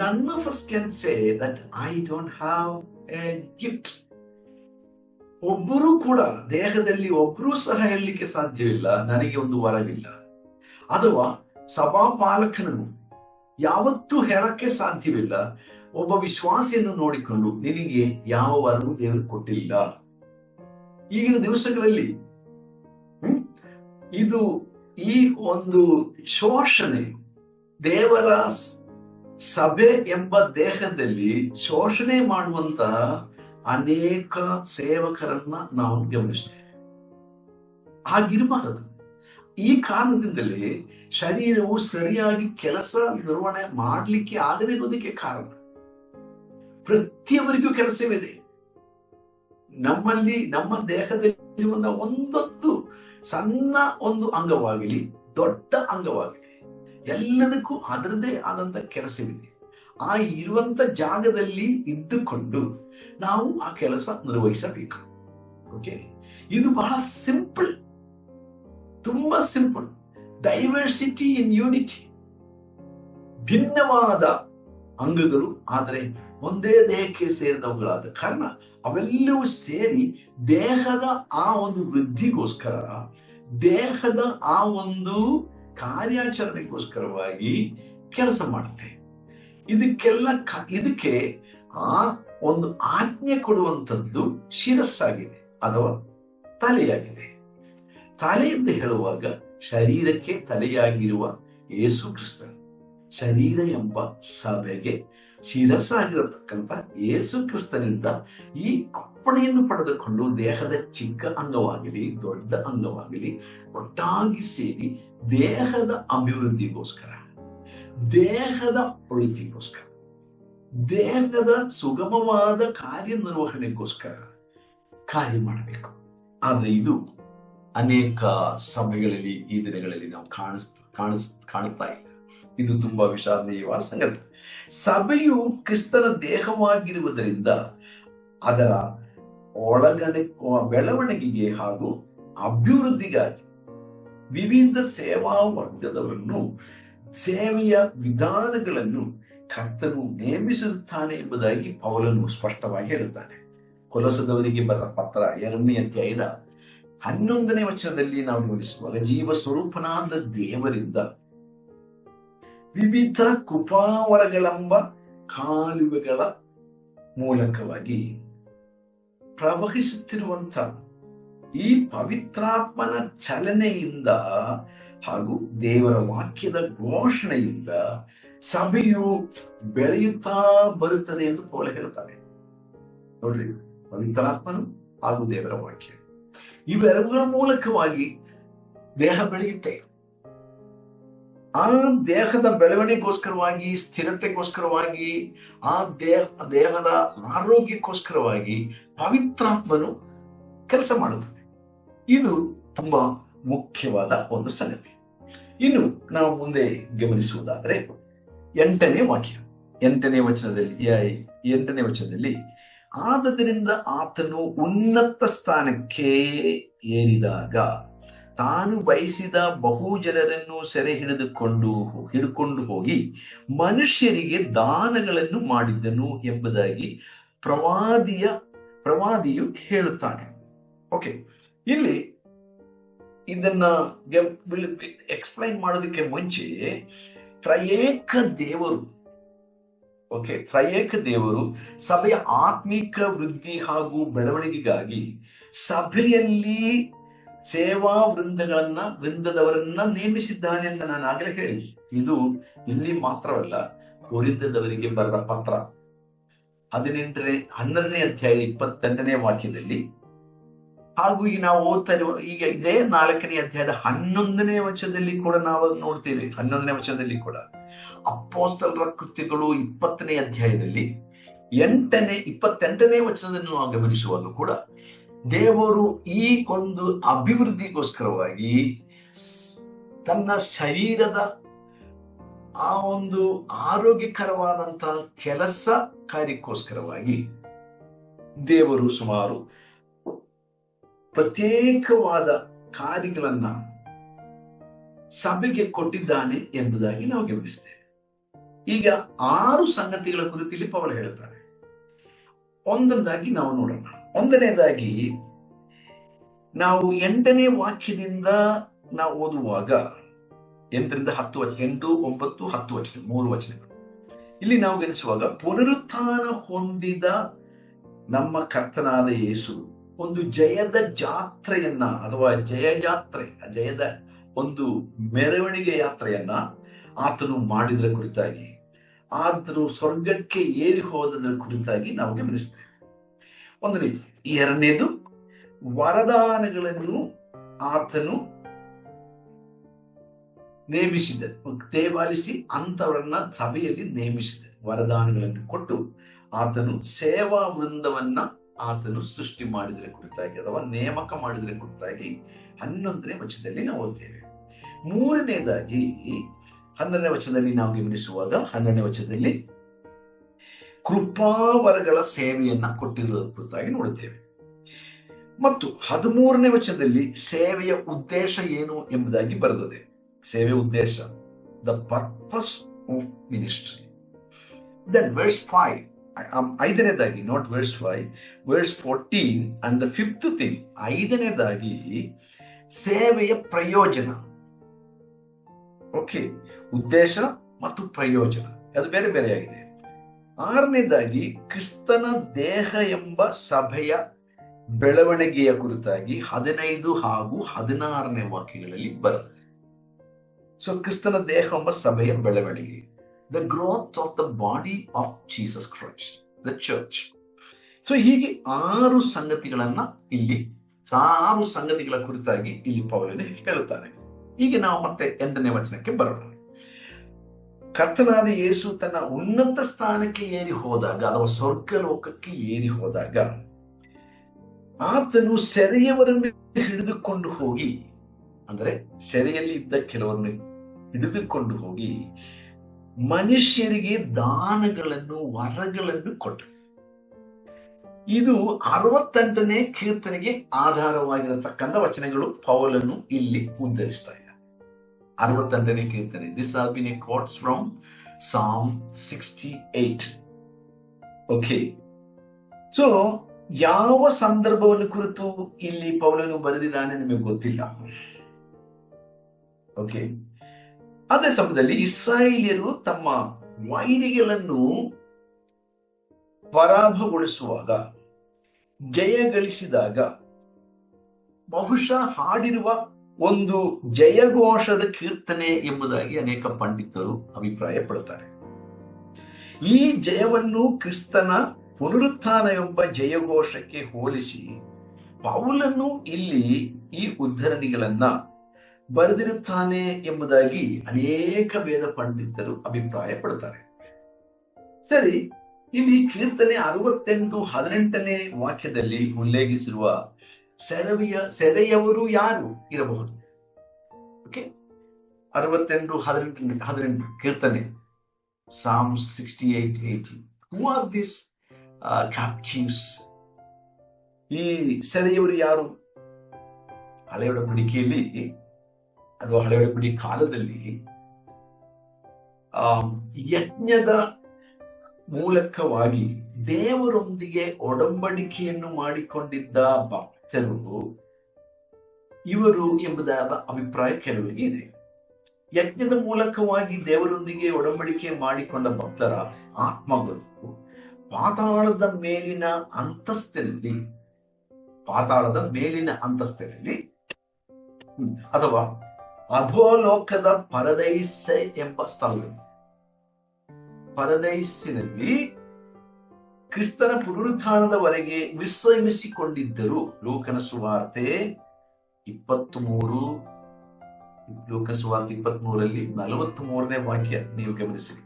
None of us can say that I don't have a gift. ಒಬ್ಬರು ಕೂಡ ದೇಹದಲ್ಲಿ ಒಬ್ಬರೂ ಸಹ ಹೇಳಲಿಕ್ಕೆ ಸಾಧ್ಯವಿಲ್ಲ ನನಗೆ ಒಂದು ವರವಿಲ್ಲ. ಅಥವಾ ಸಭಾಪಾಲಕನನ್ನು ಯಾವತ್ತೂ ಹೇಳಕ್ಕೆ ಸಾಧ್ಯವಿಲ್ಲ ಒಬ್ಬ ವಿಶ್ವಾಸಿಯನ್ನು ನೋಡಿಕೊಂಡು ನಿನಗೆ ಯಾವ ವರವೂ ದೇವರು ಕೊಟ್ಟಿಲ್ಲ. ಈಗಿನ ದಿವಸಗಳಲ್ಲಿ ಇದು ಈ ಒಂದು ಶೋಷಣೆ ದೇವರ ಸಭೆ ಎಂಬ ದೇಹದಲ್ಲಿ ಶೋಷಣೆ ಮಾಡುವಂತಹ ಅನೇಕ ಸೇವಕರನ್ನ ನಾವು ಗಮನಿಸ್ತೇವೆ. ಹಾಗಿರಬಾರದು. ಈ ಕಾರಣದಿಂದಲೇ ಶರೀರವು ಸರಿಯಾಗಿ ಕೆಲಸ ನಿರ್ವಹಣೆ ಮಾಡಲಿಕ್ಕೆ ಆಗದಿರುವುದಕ್ಕೆ ಕಾರಣ. ಪ್ರತಿಯೊಬ್ಬರಿಗೂ ಕೆಲಸವಿದೆ. ನಮ್ಮ ದೇಹದಲ್ಲಿ ಒಂದೊಂದು ಸಣ್ಣ ಒಂದು ಅಂಗವಾಗಲಿ ದೊಡ್ಡ ಅಂಗವಾಗಲಿ ಎಲ್ಲದಕ್ಕೂ ಅದರದೇ ಆದಂತ ಕೆಲಸವಿದೆ. ಆ ಇರುವಂತ ಜಾಗದಲ್ಲಿ ಇದ್ದುಕೊಂಡು ನಾವು ಆ ಕೆಲಸ ನಿರ್ವಹಿಸಬೇಕು. ಓಕೆ, ಇದು ಬಹಳ ಸಿಂಪಲ್, ತುಂಬಾ ಸಿಂಪಲ್. ಡೈವರ್ಸಿಟಿ ಇನ್ ಯೂನಿಟಿ, ಭಿನ್ನವಾದ ಅಂಗಗಳು ಆದರೆ ಒಂದೇ ದೇಹಕ್ಕೆ ಸೇರಿದವುಗಳಾದ ಕಾರಣ ಅವೆಲ್ಲವೂ ಸೇರಿ ದೇಹದ ಆ ಒಂದು ವೃದ್ಧಿಗೋಸ್ಕರ, ದೇಹದ ಆ ಒಂದು ಕಾರ್ಯಾಚರಣೆಗೋಸ್ಕರವಾಗಿ ಕೆಲಸ ಮಾಡುತ್ತೆ. ಇದಕ್ಕೆ ಆ ಒಂದು ಆಜ್ಞೆ ಕೊಡುವಂಥದ್ದು ಶಿರಸ್ಸಾಗಿದೆ ಅಥವಾ ತಲೆಯಾಗಿದೆ. ತಲೆ ಎಂದು ಹೇಳುವಾಗ ಶರೀರಕ್ಕೆ ತಲೆಯಾಗಿರುವ ಯೇಸು ಕ್ರಿಸ್ತ, ಶರೀರ ಎಂಬ ಸಭೆಗೆ ಶಿರಸ್ಸಾಗಿರತಕ್ಕಂಥ ಯೇಸು ಕ್ರಿಸ್ತನಿಂದ ಈ ಅಪ್ಪಣೆಯನ್ನು ಪಡೆದುಕೊಂಡು ದೇಹದ ಚಿಕ್ಕ ಅಂಗವಾಗಲಿ ದೊಡ್ಡ ಅಂಗವಾಗಲಿ ಒಟ್ಟಾಗಿ ಸೇರಿ ದೇಹದ ಅಭಿವೃದ್ಧಿಗೋಸ್ಕರ, ದೇಹದ ಒಳಿತಿಗೋಸ್ಕರ, ದೇಹದ ಸುಗಮವಾದ ಕಾರ್ಯನಿರ್ವಹಣೆಗೋಸ್ಕರ ಕಾರ್ಯ ಮಾಡಬೇಕು. ಆದ್ರೆ ಇದು ಅನೇಕ ಸಭೆಗಳಲ್ಲಿ ಈ ದಿನಗಳಲ್ಲಿ ನಾವು ಕಾಣುತ್ತಾ ಇಲ್ಲ. ಇದು ತುಂಬಾ ವಿಷಾದನೀಯವಾದ ಸಂಗತಿ. ಸಭೆಯು ಕ್ರಿಸ್ತನ ದೇಹವಾಗಿರುವುದರಿಂದ ಅದರ ಬೆಳವಣಿಗೆಗೆ ಹಾಗೂ ಅಭಿವೃದ್ಧಿಗಾಗಿ ವಿವಿಧ ಸೇವಾ ವರ್ಗದವರನ್ನು, ಸೇವೆಯ ವಿಧಾನಗಳನ್ನು ಕರ್ತನು ನೇಮಿಸುತ್ತಾನೆ ಎಂಬುದಾಗಿ ಪೌಲನು ಸ್ಪಷ್ಟವಾಗಿ ಹೇಳುತ್ತಾನೆ. ಕೊಲೊಸದವರಿಗೆ ಬರೆದ ಪತ್ರ 2ನೇ ಅಧ್ಯಾಯದ 11ನೇ ವಚನದಲ್ಲಿ ನಾವು ಗಮನಿಸುವಾಗ, ಜೀವ ಸ್ವರೂಪನಾದ ದೇವರಿಂದ ವಿವಿಧ ಕೃಪಾವರಗಳೆಂಬ ಕಾಲುವೆಗಳ ಮೂಲಕವಾಗಿ ಪ್ರವಹಿಸುತ್ತಿರುವಂತ ಈ ಪವಿತ್ರಾತ್ಮನ ಚಲನೆಯಿಂದ ಹಾಗೂ ದೇವರ ವಾಕ್ಯದ ಘೋಷಣೆಯಿಂದ ಸಭೆಯು ಬೆಳೆಯುತ್ತಾ ಬರುತ್ತದೆ ಎಂದು ಪೌಲ ಹೇಳ್ತಾನೆ. ನೋಡ್ರಿ, ಪವಿತ್ರಾತ್ಮನು ಹಾಗೂ ದೇವರ ವಾಕ್ಯ ಇವೆರವುಗಳ ಮೂಲಕವಾಗಿ ದೇಹ ಬೆಳೆಯುತ್ತೆ. ಆ ದೇಹದ ಬೆಳವಣಿಗೆಗೋಸ್ಕರವಾಗಿ, ಸ್ಥಿರತೆಗೋಸ್ಕರವಾಗಿ, ಆ ದೇಹದ ಆರೋಗ್ಯಕ್ಕೋಸ್ಕರವಾಗಿ ಪವಿತ್ರಾತ್ಮನು ಕೆಲಸ ಮಾಡುತ್ತದೆ. ಇದು ತುಂಬಾ ಮುಖ್ಯವಾದ ಒಂದು ಸಂಗತಿ. ಇನ್ನು ನಾವು ಮುಂದೆ ಗಮನಿಸುವುದಾದರೆ 8ನೇ ವಾಕ್ಯ, 8ನೇ ವಚನದಲ್ಲಿ ಆದದರಿಂದ ಆತನು ಉನ್ನತ ಸ್ಥಾನಕ್ಕೆ ಏರಿದಾಗ ತಾನು ಬಯಸಿದ ಬಹು ಜನರನ್ನು ಸೆರೆ ಹಿಡಿದುಕೊಂಡು ಹೋಗಿ ಮನುಷ್ಯರಿಗೆ ದಾನಗಳನ್ನು ಮಾಡಿದ್ದನು ಎಂಬುದಾಗಿ ಪ್ರವಾದಿಯು ಹೇಳುತ್ತಾನೆ. ಓಕೆ, ಇಲ್ಲಿ ಇದನ್ನ ಎಕ್ಸ್ಪ್ಲೈನ್ ಮಾಡೋದಕ್ಕೆ ಮುಂಚೆ ತ್ರಯೇಕ ದೇವರು ಸಭೆಯ ಆತ್ಮಿಕ ವೃದ್ಧಿ ಹಾಗೂ ಬೆಳವಣಿಗೆಗಾಗಿ ಸಭೆಯಲ್ಲಿ ಸೇವಾ ವೃಂದದವರನ್ನ ನೇಮಿಸಿದ್ದಾನೆ ಅಂತ ನಾನು ಆಗಲೇ ಹೇಳಿ. ಇದು ಇಲ್ಲಿ ಮಾತ್ರವಲ್ಲ, ಕೊರಿಂಥದವರಿಗೆ ಬರೆದ ಪತ್ರ 12ನೇ ಅಧ್ಯಾಯ 28ನೇ ವಾಕ್ಯದಲ್ಲಿ, ಹಾಗೂ ಈಗ ನಾವು ಓದ್ತಾ ಇರುವ ಈಗ ಇದೇ 4ನೇ ಅಧ್ಯಾಯದ 11ನೇ ವಚನದಲ್ಲಿ ಕೂಡ ನಾವು ನೋಡ್ತೇವೆ. 11ನೇ ವಚನದಲ್ಲಿ ಕೂಡ ಅಪೊಸ್ತಲರ ಕೃತ್ಯಗಳು 20ನೇ ಅಧ್ಯಾಯದಲ್ಲಿ 28ನೇ ವಚನದಲ್ಲಿ ನಾವು ಗಮನಿಸುವಾಗ ಕೂಡ ದೇವರು ಈ ಒಂದು ಅಭಿವೃದ್ಧಿಗೋಸ್ಕರವಾಗಿ ತನ್ನ ಶರೀರದ ಆ ಒಂದು ಆರೋಗ್ಯಕರವಾದಂತ ಕೆಲಸ ಕಾರ್ಯಕ್ಕೋಸ್ಕರವಾಗಿ ದೇವರು ಸುಮಾರು ಪ್ರತ್ಯೇಕವಾದ ಕಾರ್ಯಗಳನ್ನ ಸಭೆಗೆ ಕೊಟ್ಟಿದ್ದಾನೆ ಎಂಬುದಾಗಿ ನಾವು ಗಮನಿಸ್ತೇವೆ. ಈಗ 6 ಸಂಗತಿಗಳ ಕುರಿತು ಇಲ್ಲಿ ಪೌಲ ಹೇಳ್ತಾರೆ. ಒಂದೊಂದಾಗಿ ನಾವು ನೋಡೋಣ. ಒಂದನೇದಾಗಿ ನಾವು 8ನೇ ವಾಕ್ಯದಿಂದ ನಾವು ಓದುವಾಗ 8ರಿಂದ 10 ವಚನ, 8, 9, 10 ವಚನ, 3 ವಚನಗಳು. ಇಲ್ಲಿ ನಾವು ಗಮನಿಸುವಾಗ ಪುನರುತ್ಥಾನ ಹೊಂದಿದ ನಮ್ಮ ಕರ್ತನಾದ ಯೇಸು ಒಂದು ಜಯದ ಜಾತ್ರೆಯನ್ನ ಅಥವಾ ಜಯದ ಒಂದು ಮೆರವಣಿಗೆ ಯಾತ್ರೆಯನ್ನ ಆತನು ಮಾಡಿದ್ರ ಕುರಿತಾಗಿ, ಆತನು ಸ್ವರ್ಗಕ್ಕೆ ಏರಿ ಹೋದದ್ರ ಕುರಿತಾಗಿ ನಾವು ಗಮನಿಸ್ತೇವೆ. ಒಂದನೇದು. ಎರಡನೇದು, ವರದಾನಗಳನ್ನು ಆತನು ನೇಮಿಸಿದರು, ದೇವಾಲಿಸಿ ಅಂತವರನ್ನ ಸಭೆಯಲ್ಲಿ ನೇಮಿಸಿದರು. ವರದಾನಗಳನ್ನು ಕೊಟ್ಟು ಆತನು ಸೇವಾ ವೃಂದವನ್ನ ಆತನು ಸೃಷ್ಟಿ ಮಾಡಿದ್ರ ಕುರಿತಾಗಿ ಅಥವಾ ನೇಮಕ ಮಾಡಿದ್ರ ಕುರಿತಾಗಿ 11ನೇ ವಚನದಲ್ಲಿ ನಾವು ಓದ್ತೇವೆ. ಮೂರನೇದಾಗಿ 12ನೇ ವಚನದಲ್ಲಿ ನಾವು ಗಮನಿಸುವಾಗ 12ನೇ ವಚನದಲ್ಲಿ ಕೃಪಾವರಗಳ ಸೇವೆಯನ್ನ ಕೊಟ್ಟಿರುವುದರ ಕುರಿತಾಗಿ ನೋಡುತ್ತೇವೆ. ಮತ್ತು 13ನೇ ವಚನದಲ್ಲಿ ಸೇವೆಯ ಉದ್ದೇಶ ಏನು ಎಂಬುದಾಗಿ ಬರೆದಿದೆ. ಸೇವೆಯ ಉದ್ದೇಶ, the purpose of ministry. Then verse 5, 5ನೇದಾಗಿ, not verse 5, verse 14 and the 5th thing. 5ನೇದಾಗಿ ಸೇವೆಯ ಪ್ರಯೋಜನ. ಓಕೆ, ಉದ್ದೇಶ ಮತ್ತು ಪ್ರಯೋಜನ ಅದು ಬೇರೆ ಬೇರೆಯಾಗಿದೆ. 6ನೇದಾಗಿ ಕ್ರಿಸ್ತನ ದೇಹ ಎಂಬ ಸಭೆಯ ಬೆಳವಣಿಗೆಯ ಕುರಿತಾಗಿ 15 ಹಾಗೂ 16ನೇ ವಾಕ್ಯಗಳಲ್ಲಿ ಬರುತ್ತದೆ. ಸೊ ಕ್ರಿಸ್ತನ ದೇಹ ಎಂಬ ಸಭೆಯ ಬೆಳವಣಿಗೆ, the growth of the body of Jesus Christ, the church. So ಹೀಗೆ 6 ಸಂಗತಿಗಳನ್ನ ಇಲ್ಲಿ 6 ಸಂಗತಿಗಳ ಕುರಿತಾಗಿ ಇಲ್ಲಿ ಪೌಲನು ಹೇಳುತ್ತಾನೆ. ಈಗ ನಾವು ಮತ್ತೆ 8ನೇ ವಚನಕ್ಕೆ ಬರೋಣ. ಕರ್ತನಾದ ಯೇಸು ತನ್ನ ಉನ್ನತ ಸ್ಥಾನಕ್ಕೆ ಏರಿ ಹೋದಾಗ ಅಥವಾ ಸ್ವರ್ಗ ಲೋಕಕ್ಕೆ ಏರಿ ಹೋದಾಗ ಆತನು ಸೆರೆಯವರನ್ನು ಹಿಡಿದುಕೊಂಡು ಹೋಗಿ, ಅಂದ್ರೆ ಸೆರೆಯಲ್ಲಿ ಇದ್ದ ಕೆಲವರನ್ನು ಹಿಡಿದುಕೊಂಡು ಹೋಗಿ ಮನುಷ್ಯರಿಗೆ ದಾನಗಳನ್ನು, ವರಗಳನ್ನು ಕೊಟ್ಟರು. ಇದು 68ನೇ ಕೀರ್ತನೆಗೆ ಆಧಾರವಾಗಿರತಕ್ಕಂಥ ವಚನಗಳು ಪೌಲನು ಇಲ್ಲಿ ಉದ್ಧರಿಸ್ತಾ ಇದ್ದಾರೆ. 68ನೇ ಕೀರ್ತನೆ, this are bin A quotes from ಸಾಮ್ 68. ಓಕೆ, ಸೊ ಯಾವ ಸಂದರ್ಭವನ್ನು ಕುರಿತು ಇಲ್ಲಿ ಪೌಲನು ಬರೆದಿದ್ದಾನೆ ನಿಮಗೆ ಗೊತ್ತಿಲ್ಲ. ಓಕೆ, ಅದೇ ಸಮಯದಲ್ಲಿ ಇಸ್ರಾಯೇಲ್ಯರು ತಮ್ಮ ವೈರಿಗಳನ್ನು ಪರಾಭವಗೊಳಿಸುವಾಗ, ಜಯಗಳಿಸಿದಾಗ ಬಹುಶಃ ಹಾಡಿರುವ ಒಂದು ಜಯಘೋಷದ ಕೀರ್ತನೆ ಎಂಬುದಾಗಿ ಅನೇಕ ಪಂಡಿತರು ಅಭಿಪ್ರಾಯ ಪಡುತ್ತಾರೆ. ಈ ಜಯವನ್ನು ಕ್ರಿಸ್ತನ ಪುನರುತ್ಥಾನ ಎಂಬ ಜಯಘೋಷಕ್ಕೆ ಹೋಲಿಸಿ ಪೌಲನು ಇಲ್ಲಿ ಈ ಉದ್ಧರಣಿಗಳನ್ನ ಬರೆದಿರುತ್ತಾನೆ ಎಂಬುದಾಗಿ ಅನೇಕ ವೇದ ಪಂಡಿತರು ಅಭಿಪ್ರಾಯ ಪಡುತ್ತಾರೆ. ಸರಿ, ಇಲ್ಲಿ ಕೀರ್ತನೆ 68, 18ನೇ ವಾಕ್ಯದಲ್ಲಿ ಉಲ್ಲೇಖಿಸಿರುವ ಸೆರೆಯವರು ಯಾರು ಇರಬಹುದು? ಓಕೆ, 68, 18 ಕೀರ್ತನೆ, ಸಾಮ್ 68, 18. Who are these captives? ಈ ಸೆರೆಯವರು ಯಾರು? ಹಳೆಯ ಒಡಂಬಡಿಕೆಯಲ್ಲಿ ಅಥವಾ ಹಳೆಯ ಒಡಂಬಡಿಕೆ ಕಾಲದಲ್ಲಿ ಯಜ್ಞದ ಮೂಲಕವಾಗಿ ದೇವರೊಂದಿಗೆ ಒಡಂಬಡಿಕೆಯನ್ನು ಮಾಡಿಕೊಂಡಿದ್ದ ಭಕ್ತರು ಇವರು ಎಂಬುದಾದ ಅಭಿಪ್ರಾಯ ಕೆಲವರಿಗೆ ಇದೆ. ಯಜ್ಞದ ಮೂಲಕವಾಗಿ ದೇವರೊಂದಿಗೆ ಒಡಂಬಡಿಕೆ ಮಾಡಿಕೊಂಡ ಭಕ್ತರ ಆತ್ಮಗಳು ಪಾತಾಳದ ಮೇಲಿನ ಅಂತಸ್ತಿನಲ್ಲಿ ಅಥವಾ ಅಧೋಲೋಕದ ಪರದೈಸೆ ಎಂಬ ಸ್ಥಳಗಳು, ಪರದೈಸಿನಲ್ಲಿ ಕ್ರಿಸ್ತನ ಪುನರುತ್ಥಾನದವರೆಗೆ ವಿಶ್ರಮಿಸಿಕೊಂಡಿದ್ದರು. ಲೂಕನ ಸುವಾರ್ತೆ 23, ಲೂಕನ ಸುವಾರ್ತೆ 23ರಲ್ಲಿ 43ನೇ ವಾಕ್ಯ ನೀವು ಗಮನಿಸಿ.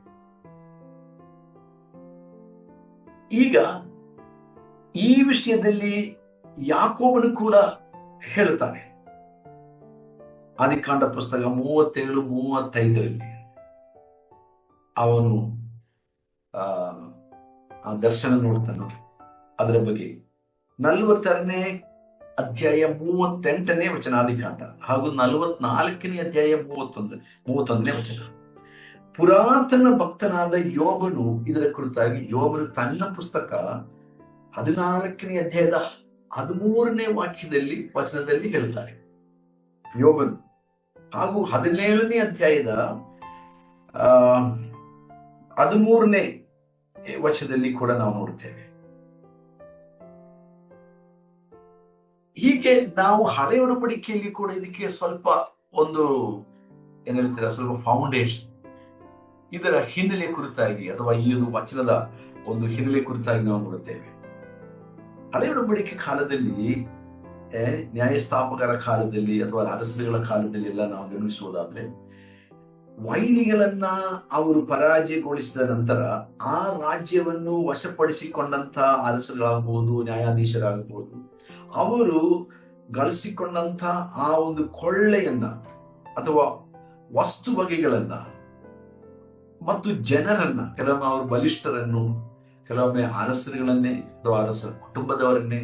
ಈಗ ಈ ವಿಷಯದಲ್ಲಿ ಯಾಕೋಬನು ಕೂಡ ಹೇಳುತ್ತಾನೆ. ಆದಿಕಾಂಡ ಪುಸ್ತಕ 37, 35ರಲ್ಲಿ ಅವನು ಆ ಆ ದರ್ಶನ ನೋಡ್ತಾನೋ ಅದರ ಬಗ್ಗೆ 42ನೇ ಅಧ್ಯಾಯ 38ನೇ ವಚನಾದಿಕಾಂಡ ಹಾಗೂ 44ನೇ ಅಧ್ಯಾಯ 31ನೇ ವಚನ. ಪುರಾತನ ಭಕ್ತನಾದ ಯೋಬನು ಇದರ ಕುರಿತಾಗಿ ಯೋಬನು ತನ್ನ ಪುಸ್ತಕ 14ನೇ ಅಧ್ಯಾಯದ 13ನೇ ವಚನದಲ್ಲಿ ಹೇಳ್ತಾರೆ ಯೋಬನು. ಹಾಗೂ 17ನೇ ಅಧ್ಯಾಯದ 13ನೇ ವಚನದಲ್ಲಿ ಕೂಡ ನಾವು ನೋಡ್ತೇವೆ. ಹೀಗೆ ನಾವು ಹಳೆ ಒಡಂಬಡಿಕೆಯಲ್ಲಿ ಕೂಡ ಇದಕ್ಕೆ ಸ್ವಲ್ಪ ಒಂದು ಏನ್ ಹೇಳ್ತೀರಾ, ಸ್ವಲ್ಪ ಫೌಂಡೇಶನ್, ಇದರ ಹಿನ್ನೆಲೆ ಕುರಿತಾಗಿ ಅಥವಾ ಈ ಒಂದು ವಚನದ ಒಂದು ಹಿನ್ನೆಲೆ ಕುರಿತಾಗಿ ನಾವು ನೋಡುತ್ತೇವೆ. ಹಳೆ ಒಡಂಬಡಿಕೆ ಕಾಲದಲ್ಲಿ, ನ್ಯಾಯಸ್ಥಾಪಕರ ಕಾಲದಲ್ಲಿ ಅಥವಾ ಅರಸರುಗಳ ಕಾಲದಲ್ಲಿ ಎಲ್ಲ ನಾವು ಗಮನಿಸುವುದಾದ್ರೆ, ವೈರಿಗಳನ್ನ ಅವರು ಪರಾಜಯಗೊಳಿಸಿದ ನಂತರ ಆ ರಾಜ್ಯವನ್ನು ವಶಪಡಿಸಿಕೊಂಡಂತ ಅರಸರುಗಳಾಗಬಹುದು, ನ್ಯಾಯಾಧೀಶರಾಗಬಹುದು, ಅವರು ಗಳಿಸಿಕೊಂಡಂತ ಆ ಒಂದು ಕೊಳ್ಳೆಯನ್ನ ಅಥವಾ ವಸ್ತು ಬಗೆಗಳನ್ನ ಮತ್ತು ಜನರನ್ನ, ಕೆಲವೊಮ್ಮೆ ಅವರು ಬಲಿಷ್ಠರನ್ನು, ಕೆಲವೊಮ್ಮೆ ಅರಸರುಗಳನ್ನೇ ಅಥವಾ ಅರಸರ ಕುಟುಂಬದವರನ್ನೇ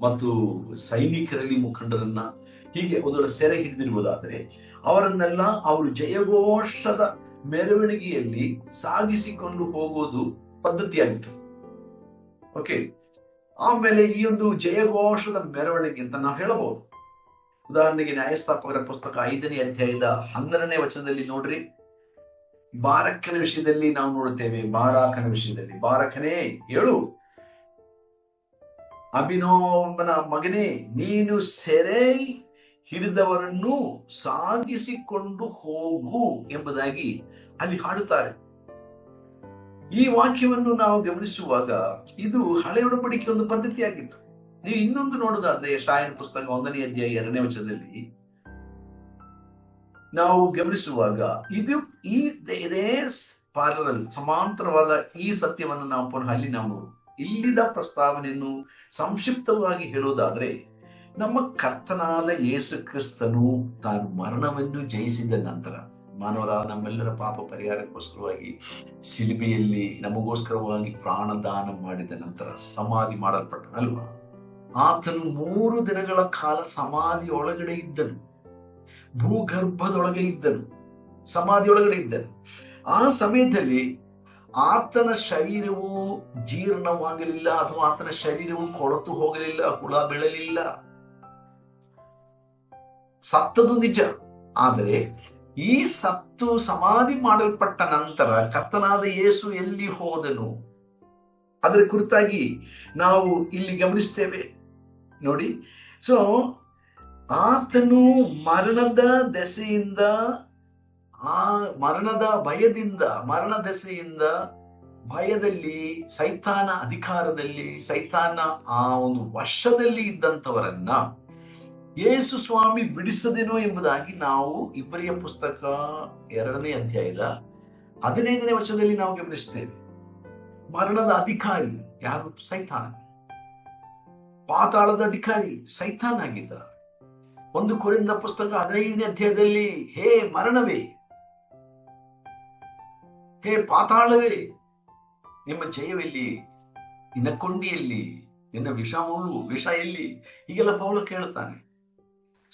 ಮತ್ತು ಸೈನಿಕರಲ್ಲಿ ಮುಖಂಡರನ್ನ ಹೀಗೆ ಒಂದು ಸೆರೆ ಹಿಡಿದಿರುವುದಾದರೆ ಅವರನ್ನೆಲ್ಲ ಅವರು ಜಯಘೋಷದ ಮೆರವಣಿಗೆಯಲ್ಲಿ ಸಾಗಿಸಿಕೊಂಡು ಹೋಗೋದು ಪದ್ಧತಿಯಾಗಿತ್ತು. ಓಕೆ, ಆಮೇಲೆ ಈ ಒಂದು ಜಯಘೋಷದ ಮೆರವಣಿಗೆ ಅಂತ ನಾವು ಹೇಳಬಹುದು. ಉದಾಹರಣೆಗೆ ನ್ಯಾಯಸ್ಥಾಪಕರ ಪುಸ್ತಕ 5ನೇ ಅಧ್ಯಾಯದ 12ನೇ ವಚನದಲ್ಲಿ ನೋಡ್ರಿ, ಬಾರಕನ ವಿಷಯದಲ್ಲಿ ನಾವು ನೋಡುತ್ತೇವೆ. ಬಾರಾಕನ ವಿಷಯದಲ್ಲಿ, ಬಾರಕನೇ ಹೇಳು, ಅಭಿನೋಮನ ಮಗನೇ, ನೀನು ಸೆರೆ ಹಿಡಿದವರನ್ನು ಸಾಗಿಸಿಕೊಂಡು ಹೋಗು ಎಂಬುದಾಗಿ ಅಲ್ಲಿ ಹಾಡುತ್ತಾರೆ. ಈ ವಾಕ್ಯವನ್ನು ನಾವು ಗಮನಿಸುವಾಗ ಇದು ಹಳೆ ಒಡಂಬಡಿಕೆ ಒಂದು ಪದ್ಧತಿಯಾಗಿತ್ತು. ನೀವು ಇನ್ನೊಂದು ನೋಡೋದಾದ್ರೆ ಯೆಶಾಯನ ಪುಸ್ತಕ 1ನೇ ಅಧ್ಯಾಯ 2ನೇ ವಚನದಲ್ಲಿ ನಾವು ಗಮನಿಸುವಾಗ ಇದೇ ಸಮಾಂತರವಾದ ಈ ಸತ್ಯವನ್ನು ನಾವು ಪುನಃ ಅಲ್ಲಿ ನಾವು ಇಲ್ಲಿದ ಪ್ರಸ್ತಾವನೆಯನ್ನು ಸಂಕ್ಷಿಪ್ತವಾಗಿ ಹೇಳುವುದಾದ್ರೆ, ನಮ್ಮ ಕರ್ತನಾದ ಯೇಸು ಕ್ರಿಸ್ತನು ತಾನು ಮರಣವನ್ನು ಜಯಿಸಿದ ನಂತರ, ಮಾನವರಾದ ನಮ್ಮೆಲ್ಲರ ಪಾಪ ಪರಿಹಾರಕ್ಕೋಸ್ಕರವಾಗಿ ಶಿಲುಬೆಯಲ್ಲಿ ನಮಗೋಸ್ಕರವಾಗಿ ಪ್ರಾಣದಾನ ಮಾಡಿದ ನಂತರ ಸಮಾಧಿ ಮಾಡಲ್ಪಟ್ಟನಲ್ವಾ, ಆತನು 3 ದಿನಗಳ ಕಾಲ ಸಮಾಧಿ ಒಳಗಡೆ ಇದ್ದನು, ಭೂಗರ್ಭದೊಳಗೆ ಇದ್ದನು, ಸಮಾಧಿಯೊಳಗಡೆ ಇದ್ದನು. ಆ ಸಮಯದಲ್ಲಿ ಆತನ ಶರೀರವು ಜೀರ್ಣವಾಗಲಿಲ್ಲ ಅಥವಾ ಆತನ ಶರೀರವು ಕೊಳತು ಹೋಗಲಿಲ್ಲ, ಹುಳ ಬೀಳಲಿಲ್ಲ. ಸತ್ತದು ನಿಜ, ಆದರೆ ಈ ಸತ್ತು ಸಮಾಧಿ ಮಾಡಲ್ಪಟ್ಟ ನಂತರ ಕರ್ತನಾದ ಯೇಸು ಎಲ್ಲಿ ಹೋದನು ಅದರ ಕುರಿತಾಗಿ ನಾವು ಇಲ್ಲಿ ಗಮನಿಸ್ತೇವೆ ನೋಡಿ. ಸೊ ಆತನು ಮರಣದ ದೆಸೆಯಿಂದ, ಆ ಮರಣದ ಭಯದಿಂದ, ಮರಣ ದೆಸೆಯಿಂದ, ಭಯದಲ್ಲಿ, ಸೈತಾನ ಅಧಿಕಾರದಲ್ಲಿ, ಸೈತಾನ ಆ ಒಂದು ವಶದಲ್ಲಿ ಇದ್ದಂಥವರನ್ನ ಯೇಸು ಸ್ವಾಮಿ ಬಿಡಿಸದೇನೋ ಎಂಬುದಾಗಿ ನಾವು ಇಬ್ರಿಯ ಪುಸ್ತಕ 2ನೇ ಅಧ್ಯಾಯದ 15ನೇ ವಚನದಲ್ಲಿ ನಾವು ಗಮನಿಸ್ತೇವೆ. ಮರಣದ ಅಧಿಕಾರಿ ಯಾರು? ಸೈತಾನ. ಪಾತಾಳದ ಅಧಿಕಾರಿ ಸೈತಾನ ಆಗಿದ್ದ. 1 ಕೊರಿಂಥ ಪುಸ್ತಕ 15ನೇ ಅಧ್ಯಾಯದಲ್ಲಿ, ಹೇ ಮರಣವೇ, ಹೇ ಪಾತಾಳವೇ, ನಿಮ್ಮ ಜಯವೆಲ್ಲಿ, ನಿನ್ನ ಕೊಂಡಿಯಲ್ಲಿ, ನಿನ್ನ ವಿಷ ಎಲ್ಲಿ? ಹೀಗೆಲ್ಲ ಪೌಲ ಕೇಳ್ತಾನೆ.